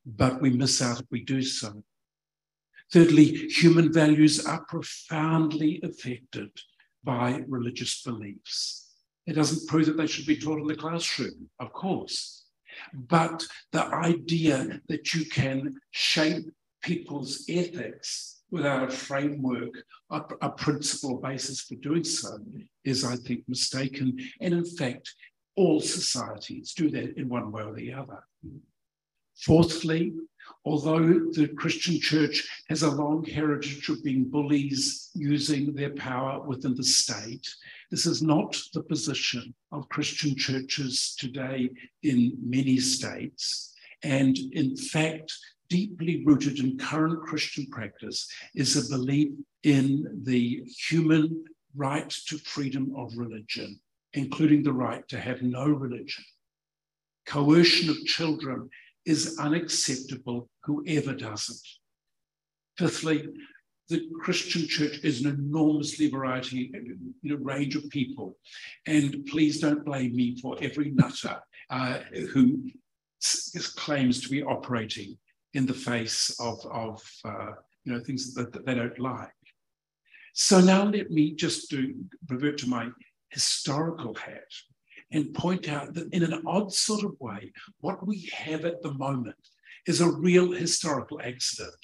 but we miss out if we do so. Thirdly, human values are profoundly affected by religious beliefs. It doesn't prove that they should be taught in the classroom, of course, but the idea that you can shape people's ethics without a framework, a principle basis for doing so is, I think, mistaken. And in fact, all societies do that in one way or the other. Fourthly, although the Christian church has a long heritage of being bullies using their power within the state, this is not the position of Christian churches today in many states. And in fact, deeply rooted in current Christian practice is a belief in the human right to freedom of religion, including the right to have no religion. Coercion of children is unacceptable, whoever does it. Fifthly, the Christian church is an enormously range of people. And please don't blame me for every nutter who claims to be operating in the face of things that they don't like. So now let me just revert to my historical hat and point out that in an odd sort of way, what we have at the moment is a real historical accident.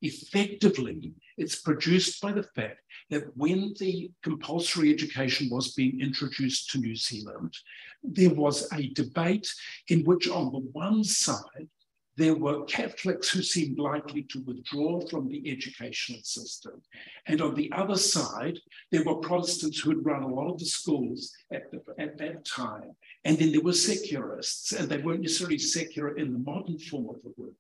Effectively, it's produced by the fact that when the compulsory education was being introduced to New Zealand, there was a debate in which on the one side, there were Catholics who seemed likely to withdraw from the educational system. And on the other side, there were Protestants who had run a lot of the schools at that time. And then there were secularists, and they weren't necessarily secular in the modern form of the word,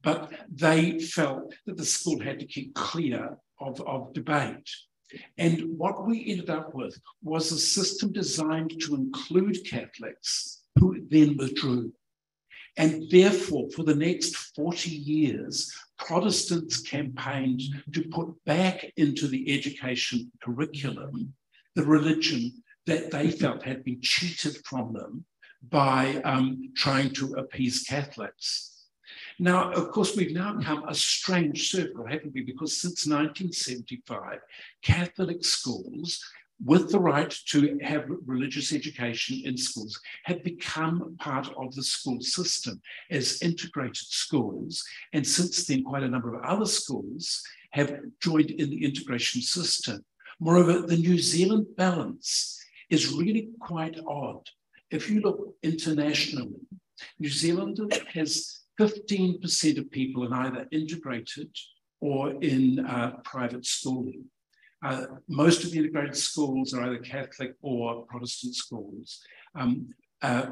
but they felt that the school had to keep clear of debate. And what we ended up with was a system designed to include Catholics who then withdrew. And therefore, for the next 40 years, Protestants campaigned to put back into the education curriculum the religion that they felt had been cheated from them by trying to appease Catholics. Now, of course, we've now come a strange circle, haven't we? Because since 1975, Catholic schools with the right to have religious education in schools have become part of the school system as integrated schools. And since then, quite a number of other schools have joined in the integration system. Moreover, the New Zealand balance is really quite odd. If you look internationally, New Zealand has 15% of people in either integrated or in private schooling. Most of the integrated schools are either Catholic or Protestant schools.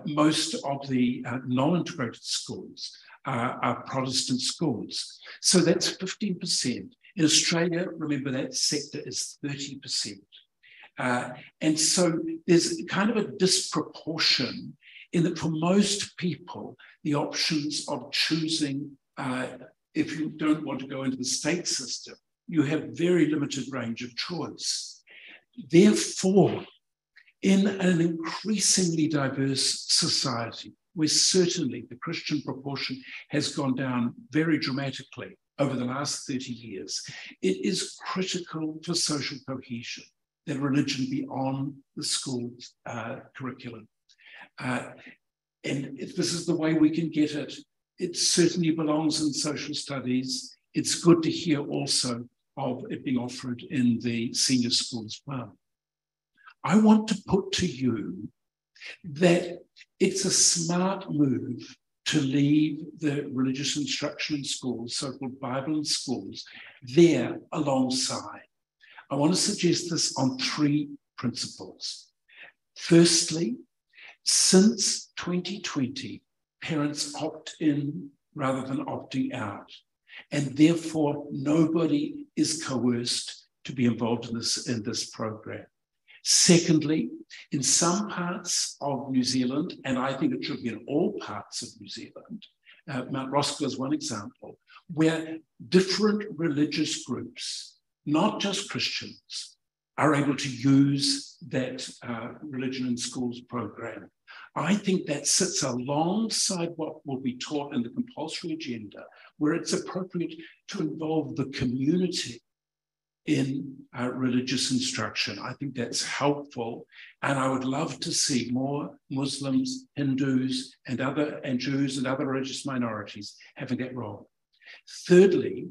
Most of the non-integrated schools are Protestant schools. So that's 15%. In Australia, remember that sector is 30%. And so there's kind of a disproportion in that for most people, the options of choosing, if you don't want to go into the state system, you have very limited range of choice. Therefore, in an increasingly diverse society, where certainly the Christian proportion has gone down very dramatically over the last 30 years, it is critical for social cohesion that religion be on the school curriculum. And if this is the way we can get it, it certainly belongs in social studies. It's good to hear also of it being offered in the senior school as well. I want to put to you that it's a smart move to leave the religious instruction in schools, so-called Bible in schools, there alongside. I want to suggest this on 3 principles. Firstly, since 2020, parents opt in rather than opting out, and therefore nobody is coerced to be involved in this program. Secondly, in some parts of New Zealand, and I think it should be in all parts of New Zealand, Mount Roskill is one example, where different religious groups, not just Christians, are able to use that religion in schools program. I think that sits alongside what will be taught in the compulsory agenda, where it's appropriate to involve the community in religious instruction. I think that's helpful, and I would love to see more Muslims, Hindus, and Jews and other religious minorities having that role. Thirdly,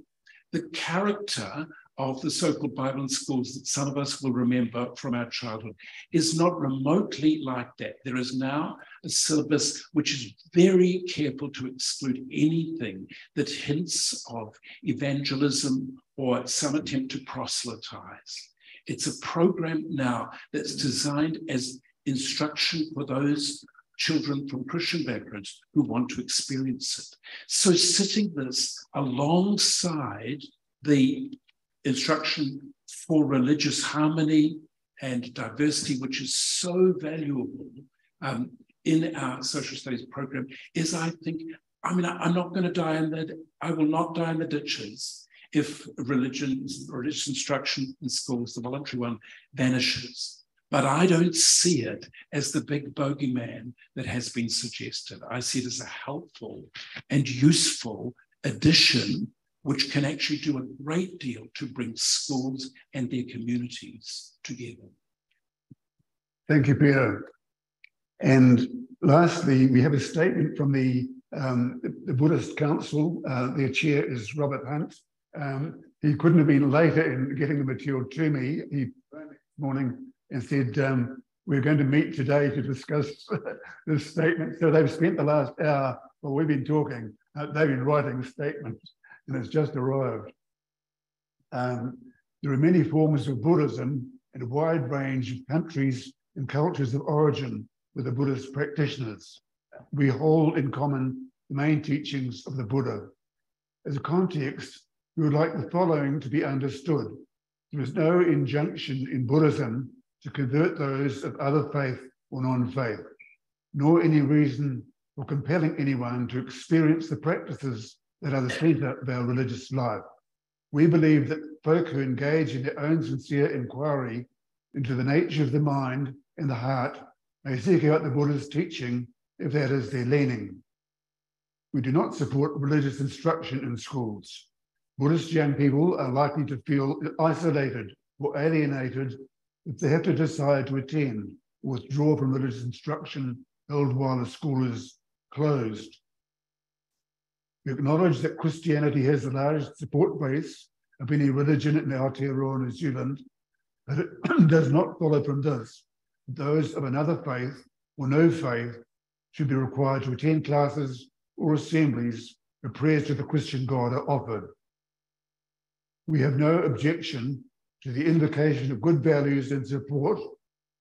the character of the so-called Bible in schools that some of us will remember from our childhood is not remotely like that. There is now a syllabus which is very careful to exclude anything that hints of evangelism or some attempt to proselytize. It's a program now that's designed as instruction for those children from Christian backgrounds who want to experience it. So sitting this alongside the instruction for religious harmony and diversity, which is so valuable in our social studies program, is, I think, I mean, I'm not going to die in that, I will not die in the ditches if religious instruction in schools, the voluntary one, vanishes. But I don't see it as the big bogeyman that has been suggested. I see it as a helpful and useful addition which can actually do a great deal to bring schools and their communities together. Thank you, Peter. And lastly, we have a statement from the Buddhist Council. Their chair is Robert Hunt. He couldn't have been later in getting the material to me. He phoned me this morning and said, we're going to meet today to discuss this statement. So they've spent the last hour while we've been talking, they've been writing statements, and it's just arrived. There are many forms of Buddhism and a wide range of countries and cultures of origin with the Buddhist practitioners. We hold in common the main teachings of the Buddha. As a context, we would like the following to be understood. There is no injunction in Buddhism to convert those of other faith or non-faith, nor any reason for compelling anyone to experience the practices that are the centre of our religious life. We believe that folk who engage in their own sincere inquiry into the nature of the mind and the heart may seek out the Buddha's teaching if that is their leaning. We do not support religious instruction in schools. Buddhist young people are likely to feel isolated or alienated if they have to decide to attend or withdraw from religious instruction held while the school is closed. We acknowledge that Christianity has the largest support base of any religion in Aotearoa, New Zealand, but it does not follow from this that those of another faith or no faith should be required to attend classes or assemblies where prayers to the Christian God are offered. We have no objection to the invocation of good values and support,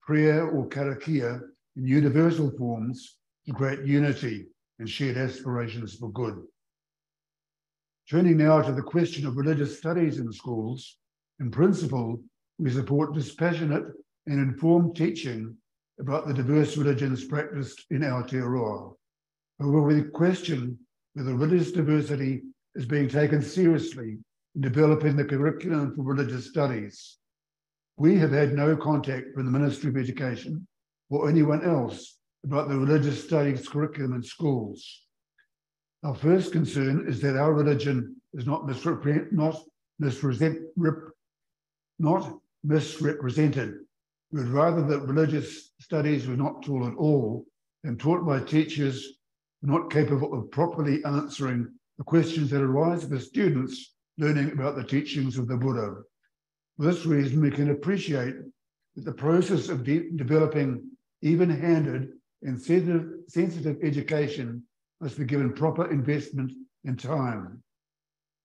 prayer or karakia in universal forms to create unity and shared aspirations for good. Turning now to the question of religious studies in schools, in principle, we support dispassionate and informed teaching about the diverse religions practiced in Aotearoa. However, we question whether religious diversity is being taken seriously in developing the curriculum for religious studies. We have had no contact from the Ministry of Education or anyone else about the religious studies curriculum in schools. Our first concern is that our religion is not misrepresented. We would rather that religious studies were not taught at all and taught by teachers not capable of properly answering the questions that arise for students learning about the teachings of the Buddha. For this reason, we can appreciate that the process of developing even-handed and sensitive education must be given proper investment and time.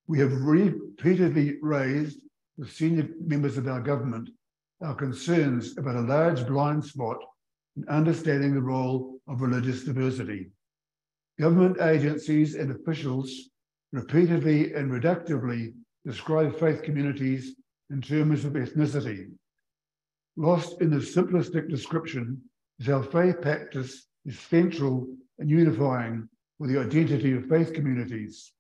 We have repeatedly raised with senior members of our government our concerns about a large blind spot in understanding the role of religious diversity. Government agencies and officials repeatedly and reductively describe faith communities in terms of ethnicity. Lost in the simplistic description is how faith practice is central and unifying for the identity of faith communities.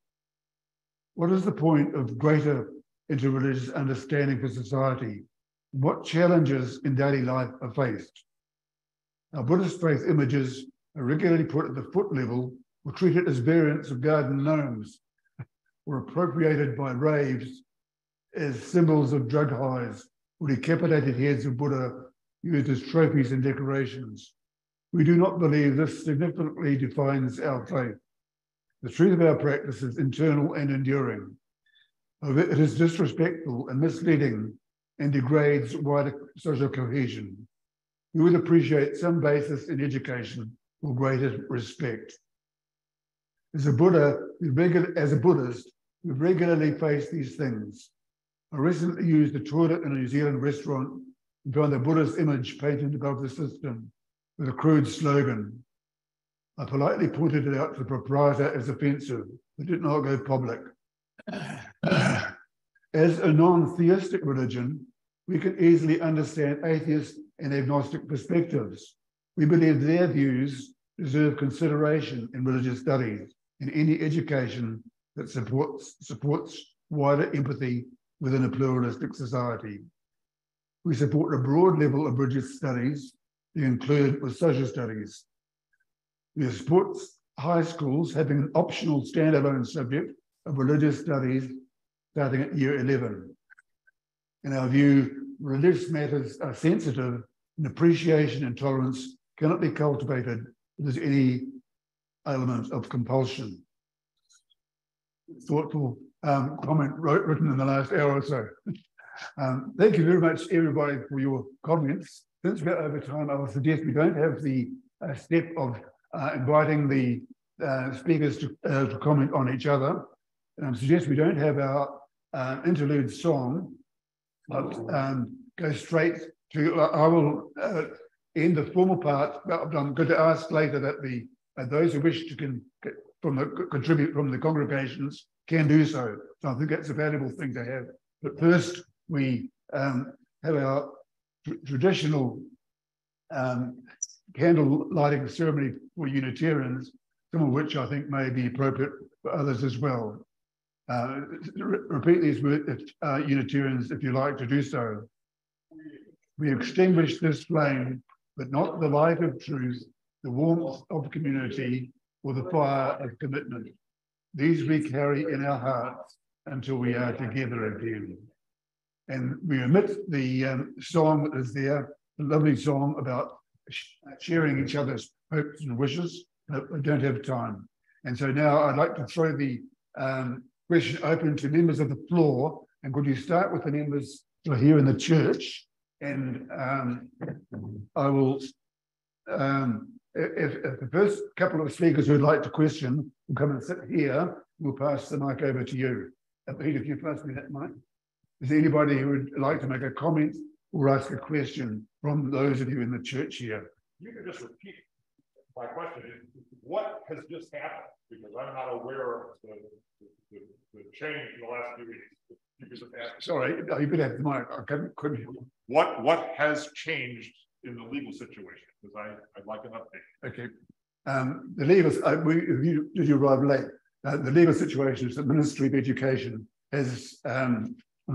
What is the point of greater interreligious understanding for society? What challenges in daily life are faced? Our Buddhist faith images are regularly put at the foot level or treated as variants of garden gnomes or appropriated by raves as symbols of drug highs or decapitated heads of Buddha used as trophies and decorations. We do not believe this significantly defines our faith. The truth of our practice is internal and enduring. However, it is disrespectful and misleading and degrades wider social cohesion. We would appreciate some basis in education for greater respect. As a Buddhist, we regularly face these things. I recently used the toilet in a New Zealand restaurant and found the Buddhist image painted above the system with a crude slogan. I politely pointed it out to the proprietor as offensive, but did not go public. As a non-theistic religion, we can easily understand atheist and agnostic perspectives. We believe their views deserve consideration in religious studies and any education that supports wider empathy within a pluralistic society. We support a broad level of religious studies being included with social studies. We support high schools having an optional standalone subject of religious studies starting at year 11. In our view, religious matters are sensitive and appreciation and tolerance cannot be cultivated if there's any element of compulsion. Thoughtful comment written in the last hour or so. Thank you very much, everybody, for your comments. Since we're over time, I will suggest we don't have the step of inviting the speakers to comment on each other. Suggest we don't have our interlude song, but go straight to, I will end the formal part, but I'm going to ask later that those who wish to contribute from the congregations can do so. So I think that's a valuable thing to have. But first, we have our traditional candle lighting ceremony for Unitarians, some of which I think may be appropriate for others as well. Repeat these words, Unitarians, if you like to do so. We extinguish this flame, but not the light of truth, the warmth of community, or the fire of commitment. These we carry in our hearts until we are together again. And we omit the song that is there, a lovely song about sharing each other's hopes and wishes, but we don't have time. And so now I'd like to throw the question open to members of the floor. And could you start with the members who are here in the church? And I will, if the first couple of speakers who would like to question will come and sit here, we'll pass the mic over to you. Peter, if you pass me that mic. Is there anybody who would like to make a comment or ask a question from those of you in the church here? you can just repeat my question. What has just happened? Because I'm not aware of the change in the last few weeks. You can just ask. Sorry, you could have the mic. I couldn't hear you. What has changed in the legal situation? Because I'd like an update. Okay. The legal, did you arrive late? The legal situation is that Ministry of Education has, I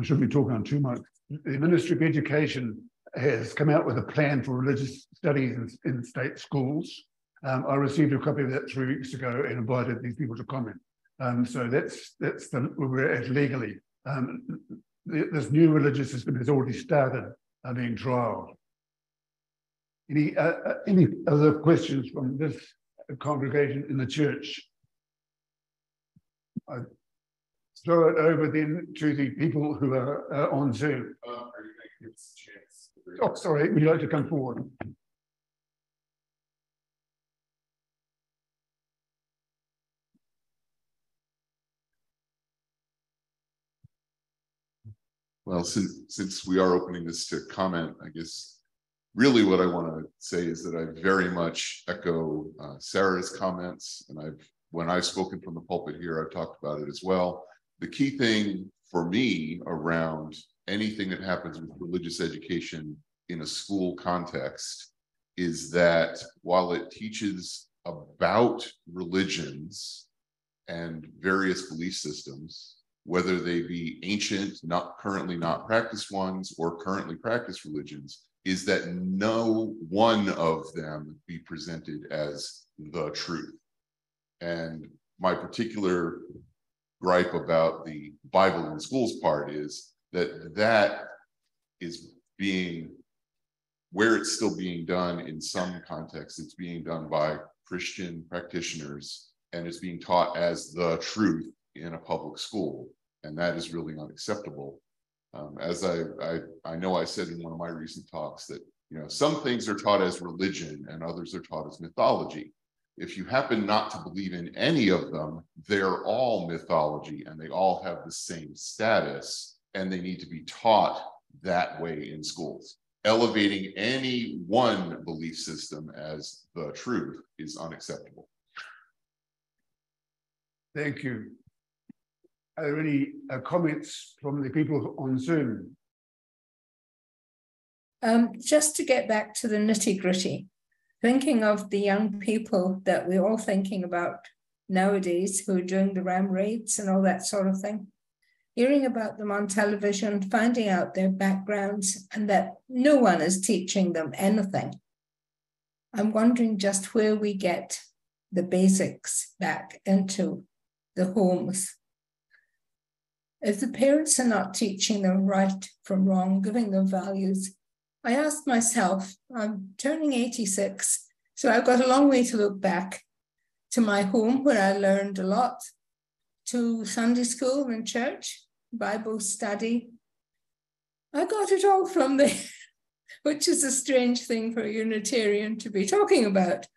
shouldn't be talking on too much. The Ministry of Education has come out with a plan for religious studies in state schools. I received a copy of that 3 weeks ago and invited these people to comment. So that's where we're at legally. This new religious system has already started being trialled. Any other questions from this congregation in the church? I throw it over then to the people who are on Zoom. Are you going to give us a chance? Oh, sorry, would you like to come forward? Well, since we are opening this to comment, I guess really what I want to say is that I very much echo Sara's comments, and when I've spoken from the pulpit here, I've talked about it as well. The key thing for me around anything that happens with religious education in a school context is that while it teaches about religions and various belief systems, whether they be ancient, currently not practiced ones, or currently practiced religions, is that no one of them be presented as the truth. And my particular gripe about the Bible in schools part is that is being, where it's still being done in some contexts, it's being done by Christian practitioners, and it's being taught as the truth in a public school, and that is really unacceptable. As I know I said in one of my recent talks that, you know, some things are taught as religion and others are taught as mythology. If you happen not to believe in any of them, they're all mythology and they all have the same status, and they need to be taught that way in schools. Elevating any one belief system as the truth is unacceptable. Thank you. Are there any comments from the people on Zoom? Just to get back to the nitty-gritty, thinking of the young people that we're all thinking about nowadays who are doing the ram raids and all that sort of thing, hearing about them on television, finding out their backgrounds, and that no one is teaching them anything. I'm wondering just where we get the basics back into the homes. If the parents are not teaching them right from wrong, giving them values, I asked myself, I'm turning 86, so I've got a long way to look back to my home where I learned a lot, to Sunday school and church, Bible study. I got it all from there, which is a strange thing for a Unitarian to be talking about,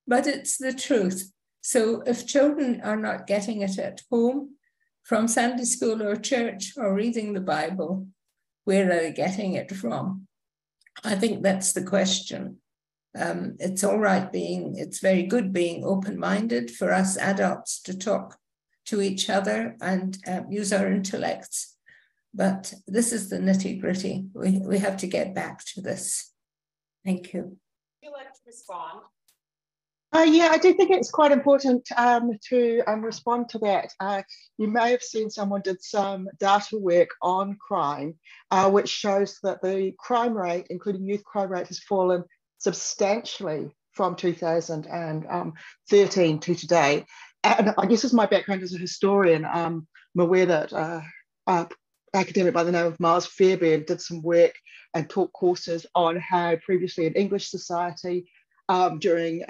but it's the truth. So if children are not getting it at home, from Sunday school or church or reading the Bible, where are they getting it from? I think that's the question. It's all right it's very good being open-minded for us adults to talk to each other and use our intellects. But this is the nitty-gritty. We have to get back to this. Thank you. Would you like to respond? Yeah, I do think it's quite important to respond to that. You may have seen someone did some data work on crime, which shows that the crime rate, including youth crime rate, has fallen substantially from 2013 to today. And I guess as my background as a historian, I'm aware that an academic by the name of Miles Fairbairn did some work and taught courses on how previously in English society during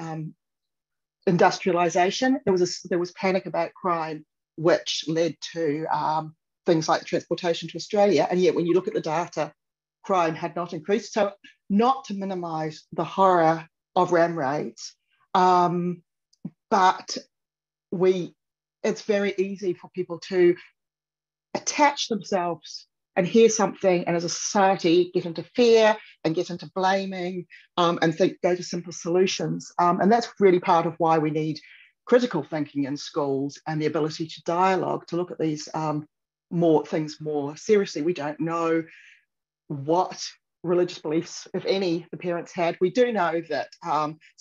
industrialization, there was panic about crime, which led to things like transportation to Australia. And yet when you look at the data, crime had not increased. So not to minimize the horror of ram raids, but it's very easy for people to attach themselves and hear something, and as a society get into fear and get into blaming, and go to simple solutions. And that's really part of why we need critical thinking in schools and the ability to dialogue, to look at these things more seriously. We don't know what religious beliefs, if any, the parents had. We do know that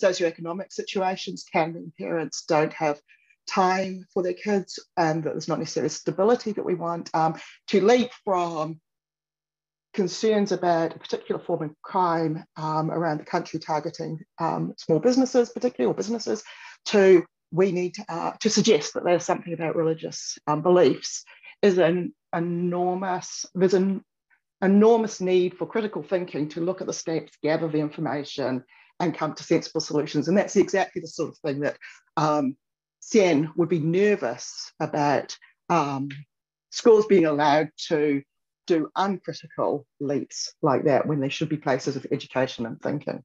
socioeconomic situations can mean parents don't have time for their kids, and that there's not necessarily stability that we want. To leap from concerns about a particular form of crime around the country targeting small businesses, particularly, or businesses, to we need to suggest that there's something about religious beliefs is there's an enormous need for critical thinking to look at the steps, gather the information, and come to sensible solutions. And that's exactly the sort of thing that Sen would be nervous about schools being allowed to do uncritical leaps like that when they should be places of education and thinking.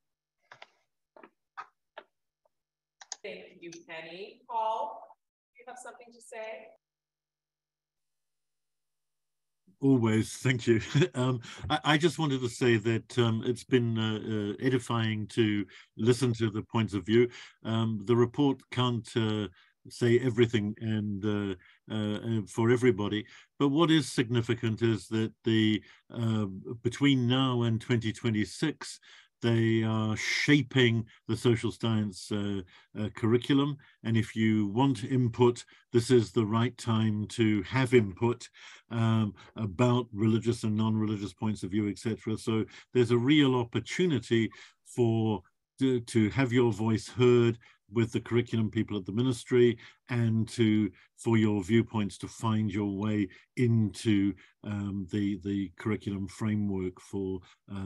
Thank you, Penny. Paul, do you have something to say? Always, thank you. I just wanted to say that it's been edifying to listen to the points of view. The report can't say everything and for everybody, but what is significant is that the between now and 2026, they are shaping the social science curriculum. And if you want input, this is the right time to have input about religious and non-religious points of view, etc. So there's a real opportunity to have your voice heard with the curriculum people at the ministry, and for your viewpoints to find your way into the curriculum framework for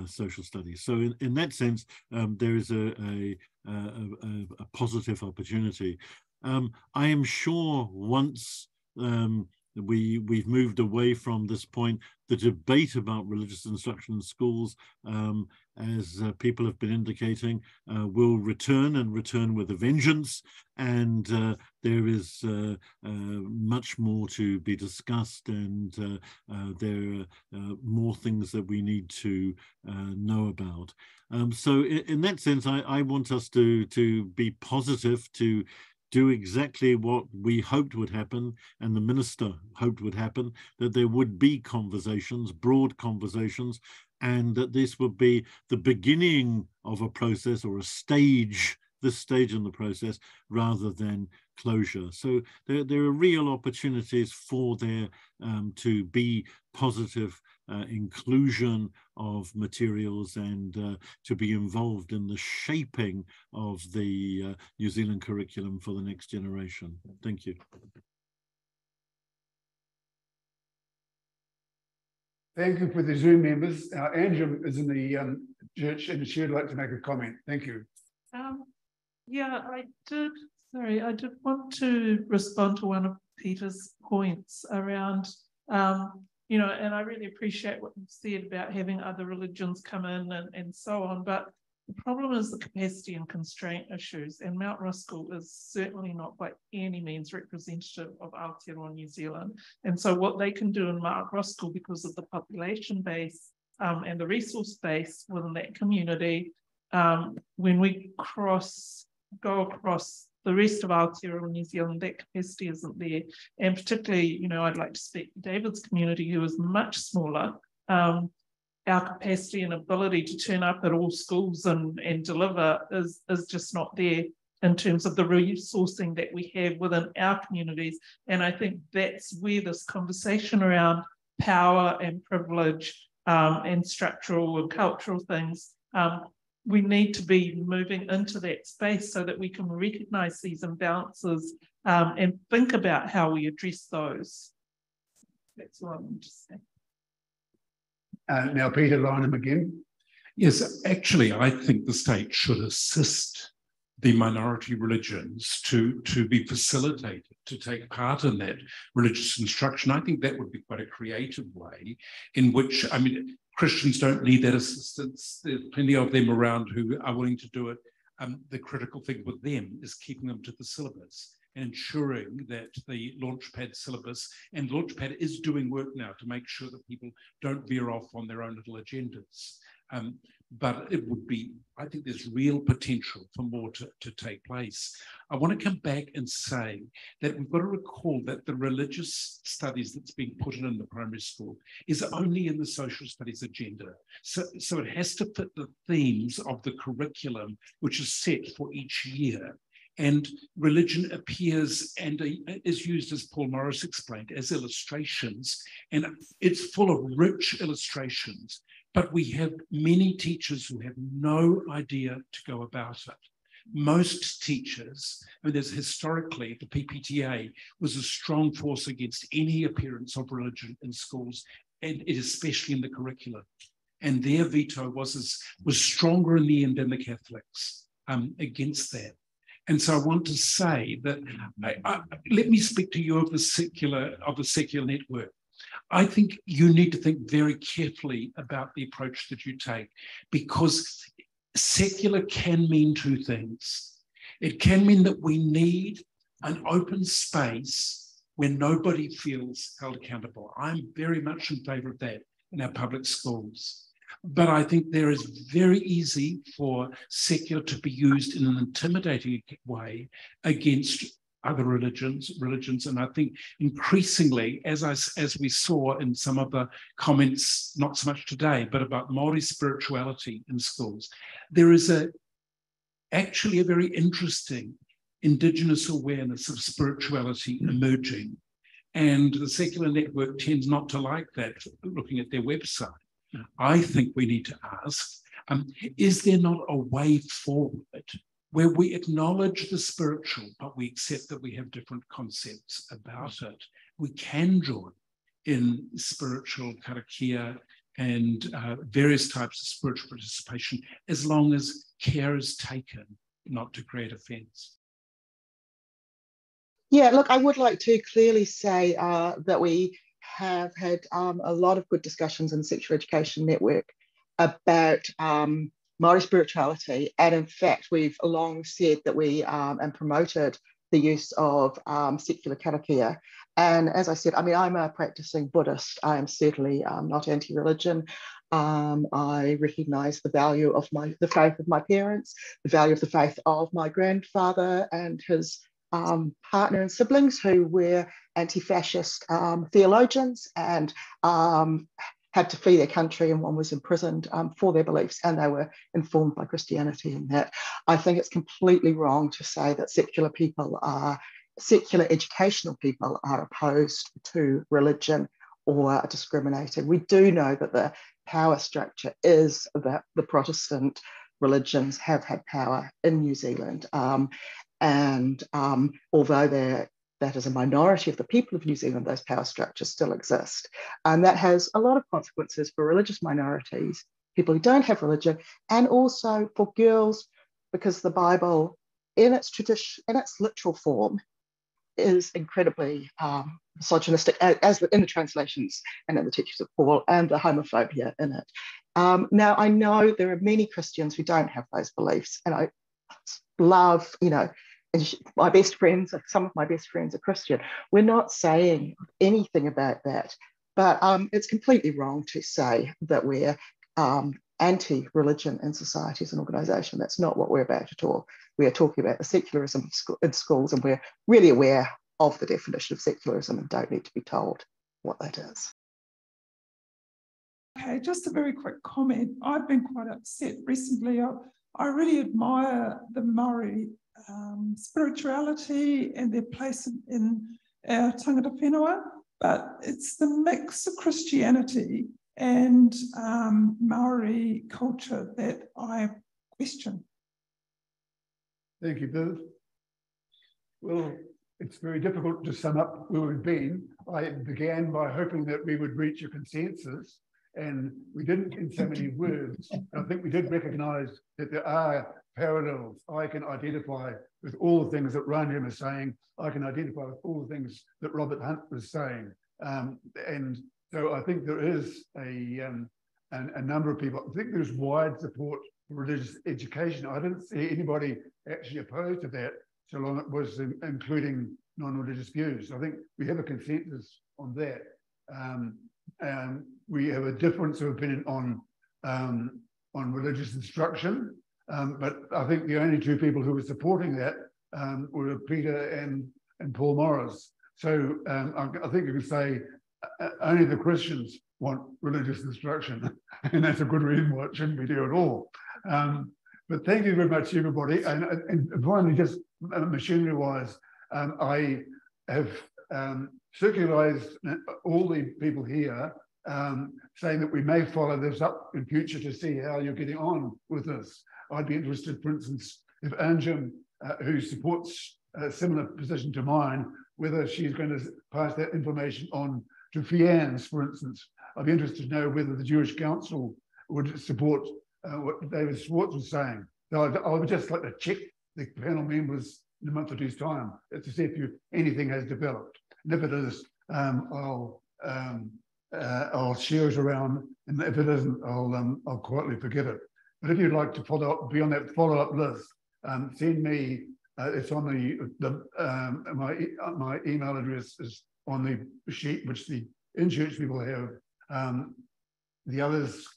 social studies. So in that sense, there is a positive opportunity. I am sure once we've moved away from this point, the debate about religious instruction in schools, as people have been indicating, will return with a vengeance, and there is much more to be discussed, and there are more things that we need to know about. So in that sense, I want us to be positive, to do exactly what we hoped would happen, and the minister hoped would happen, that there would be conversations, broad conversations, and that this would be the beginning of a process, or this stage in the process, rather than closure. So there are real opportunities for there to be positive inclusion of materials, and to be involved in the shaping of the New Zealand curriculum for the next generation. Thank you. Thank you for the Zoom members. Anjum is in the church, and she would like to make a comment. Thank you. Yeah, I did want to respond to one of Peter's points around, you know, and I really appreciate what you've said about having other religions come in and so on, but the problem is the capacity and constraint issues, and Mount Ruskell is certainly not by any means representative of Aotearoa New Zealand. And so what they can do in Mount Ruskell, because of the population base and the resource base within that community, when we go across the rest of Aotearoa New Zealand, that capacity isn't there. And particularly, you know, I'd like to speak to David's community, who is much smaller. Our capacity and ability to turn up at all schools and deliver is just not there in terms of the resourcing that we have within our communities. And I think that's where this conversation around power and privilege and structural and cultural things, we need to be moving into that space so that we can recognise these imbalances and think about how we address those. That's what I want to say. Now, Peter Lineham again. Yes, actually, I think the state should assist the minority religions to be facilitated, to take part in that religious instruction. I think that would be quite a creative way in which, I mean, Christians don't need that assistance. There's plenty of them around who are willing to do it. The critical thing with them is keeping them to the syllabus and ensuring that the Launchpad syllabus, and Launchpad is doing work now to make sure that people don't veer off on their own little agendas. But it would be, I think there's real potential for more to take place. I want to come back and say that we've got to recall that the religious studies that's being put in the primary school is only in the social studies agenda. So it has to fit the themes of the curriculum, which is set for each year. And religion appears and is used, as Paul Morris explained, as illustrations, and it's full of rich illustrations. But we have many teachers who have no idea to go about it. Most teachers, I mean, there's historically, the PPTA was a strong force against any appearance of religion in schools, and especially in the curriculum. And their veto was stronger in the end than the Catholics against that. And so I want to say that, let me speak to you of the secular network. I think you need to think very carefully about the approach that you take, because secular can mean two things. It can mean that we need an open space where nobody feels held accountable. I'm very much in favor of that in our public schools. But I think there is very easy for secular to be used in an intimidating way against other religions, and I think increasingly, as we saw in some of the comments, not so much today, but about Māori spirituality in schools, there is actually a very interesting Indigenous awareness of spirituality emerging, and the secular network tends not to like that, looking at their website. I think we need to ask, is there not a way forward where we acknowledge the spiritual, but we accept that we have different concepts about it? We can join in spiritual karakia and various types of spiritual participation, as long as care is taken not to create offence. Yeah, look, I would like to clearly say that we have had a lot of good discussions in the Sexual Education Network about Māori spirituality, and in fact we've long said that we and promoted the use of secular karakia. And as I said, I mean, I'm a practicing Buddhist. I am certainly not anti-religion. I recognise the value of the faith of my parents, the value of the faith of my grandfather and his partner and siblings, who were anti-fascist theologians and had to flee their country, and one was imprisoned for their beliefs, and they were informed by Christianity in that. I think it's completely wrong to say that secular educational people are opposed to religion or discriminated. We do know that the power structure is that the Protestant religions have had power in New Zealand. And although that is a minority of the people of New Zealand, those power structures still exist. And that has a lot of consequences for religious minorities, people who don't have religion, and also for girls, because the Bible, in its tradition, in its literal form, is incredibly misogynistic, as in the translations and in the teachings of Paul, and the homophobia in it. Now, I know there are many Christians who don't have those beliefs, and I love, my best friends, some of my best friends are Christian. We're not saying anything about that, but it's completely wrong to say that we're anti-religion in society as an organisation. That's not what we're about at all. We are talking about the secularism in schools, and we're really aware of the definition of secularism and don't need to be told what that is. Okay, just a very quick comment. I've been quite upset recently. I really admire the Māori spirituality and their place in our tangata whenua, but it's the mix of Christianity and Māori culture that I question. Thank you, Bill. Well, it's very difficult to sum up where we've been. I began by hoping that we would reach a consensus, and we didn't in so many words. I think we did recognise that there are parallels. I can identify with all the things that Rahman is saying. I can identify with all the things that Robert Hunt was saying. And so I think there is a number of people. I think there's wide support for religious education. I didn't see anybody actually opposed to that. so long it was including non-religious views. I think we have a consensus on that. We have a difference of opinion on religious instruction, but I think the only two people who were supporting that were Peter and Paul Morris. So I think you can say only the Christians want religious instruction, and that's a good reason why it shouldn't be there at all. But thank you very much, everybody. And finally, just machinery-wise, I have circularized all the people here saying that we may follow this up in future to see how you're getting on with this. I'd be interested, for instance, if Anjum, who supports a similar position to mine, whether she's going to pass that information on to Fianz, for instance. I'd be interested to know whether the Jewish Council would support what David Zwartz was saying. So I would just like to check the panel members in a month or two's time to see if anything has developed. And if it is, I'll share it around, and if it isn't, I'll quietly forget it. But if you'd like to follow up, be on that follow-up list, send me. It's on my email address is on the sheet which the in-church people have. The others,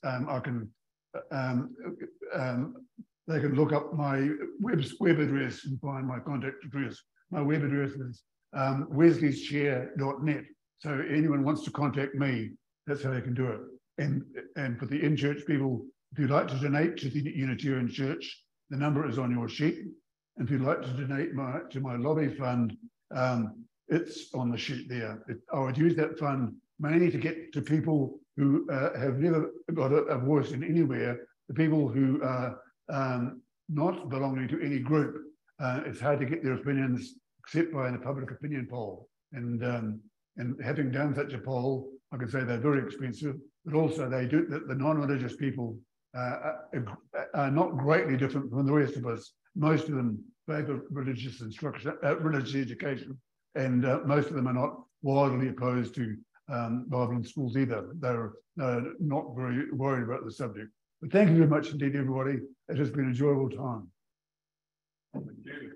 they can look up my web address and find my contact address. My web address is wesleyschair.net. So anyone wants to contact me, that's how they can do it. And for the in-church people, if you'd like to donate to the Unitarian Church, the number is on your sheet. And if you'd like to donate to my lobby fund, it's on the sheet there. I would use that fund mainly to get to people who have never got a voice in anywhere, the people who are not belonging to any group. It's hard to get their opinions except by a public opinion poll. And having done such a poll, I can say they're very expensive, but also they do the non-religious people are not greatly different from the rest of us. Most of them favor religious instruction, religious education, and most of them are not wildly opposed to Bible in schools either. They're not very worried about the subject. But thank you very much indeed, everybody. It has been an enjoyable time. Thank you.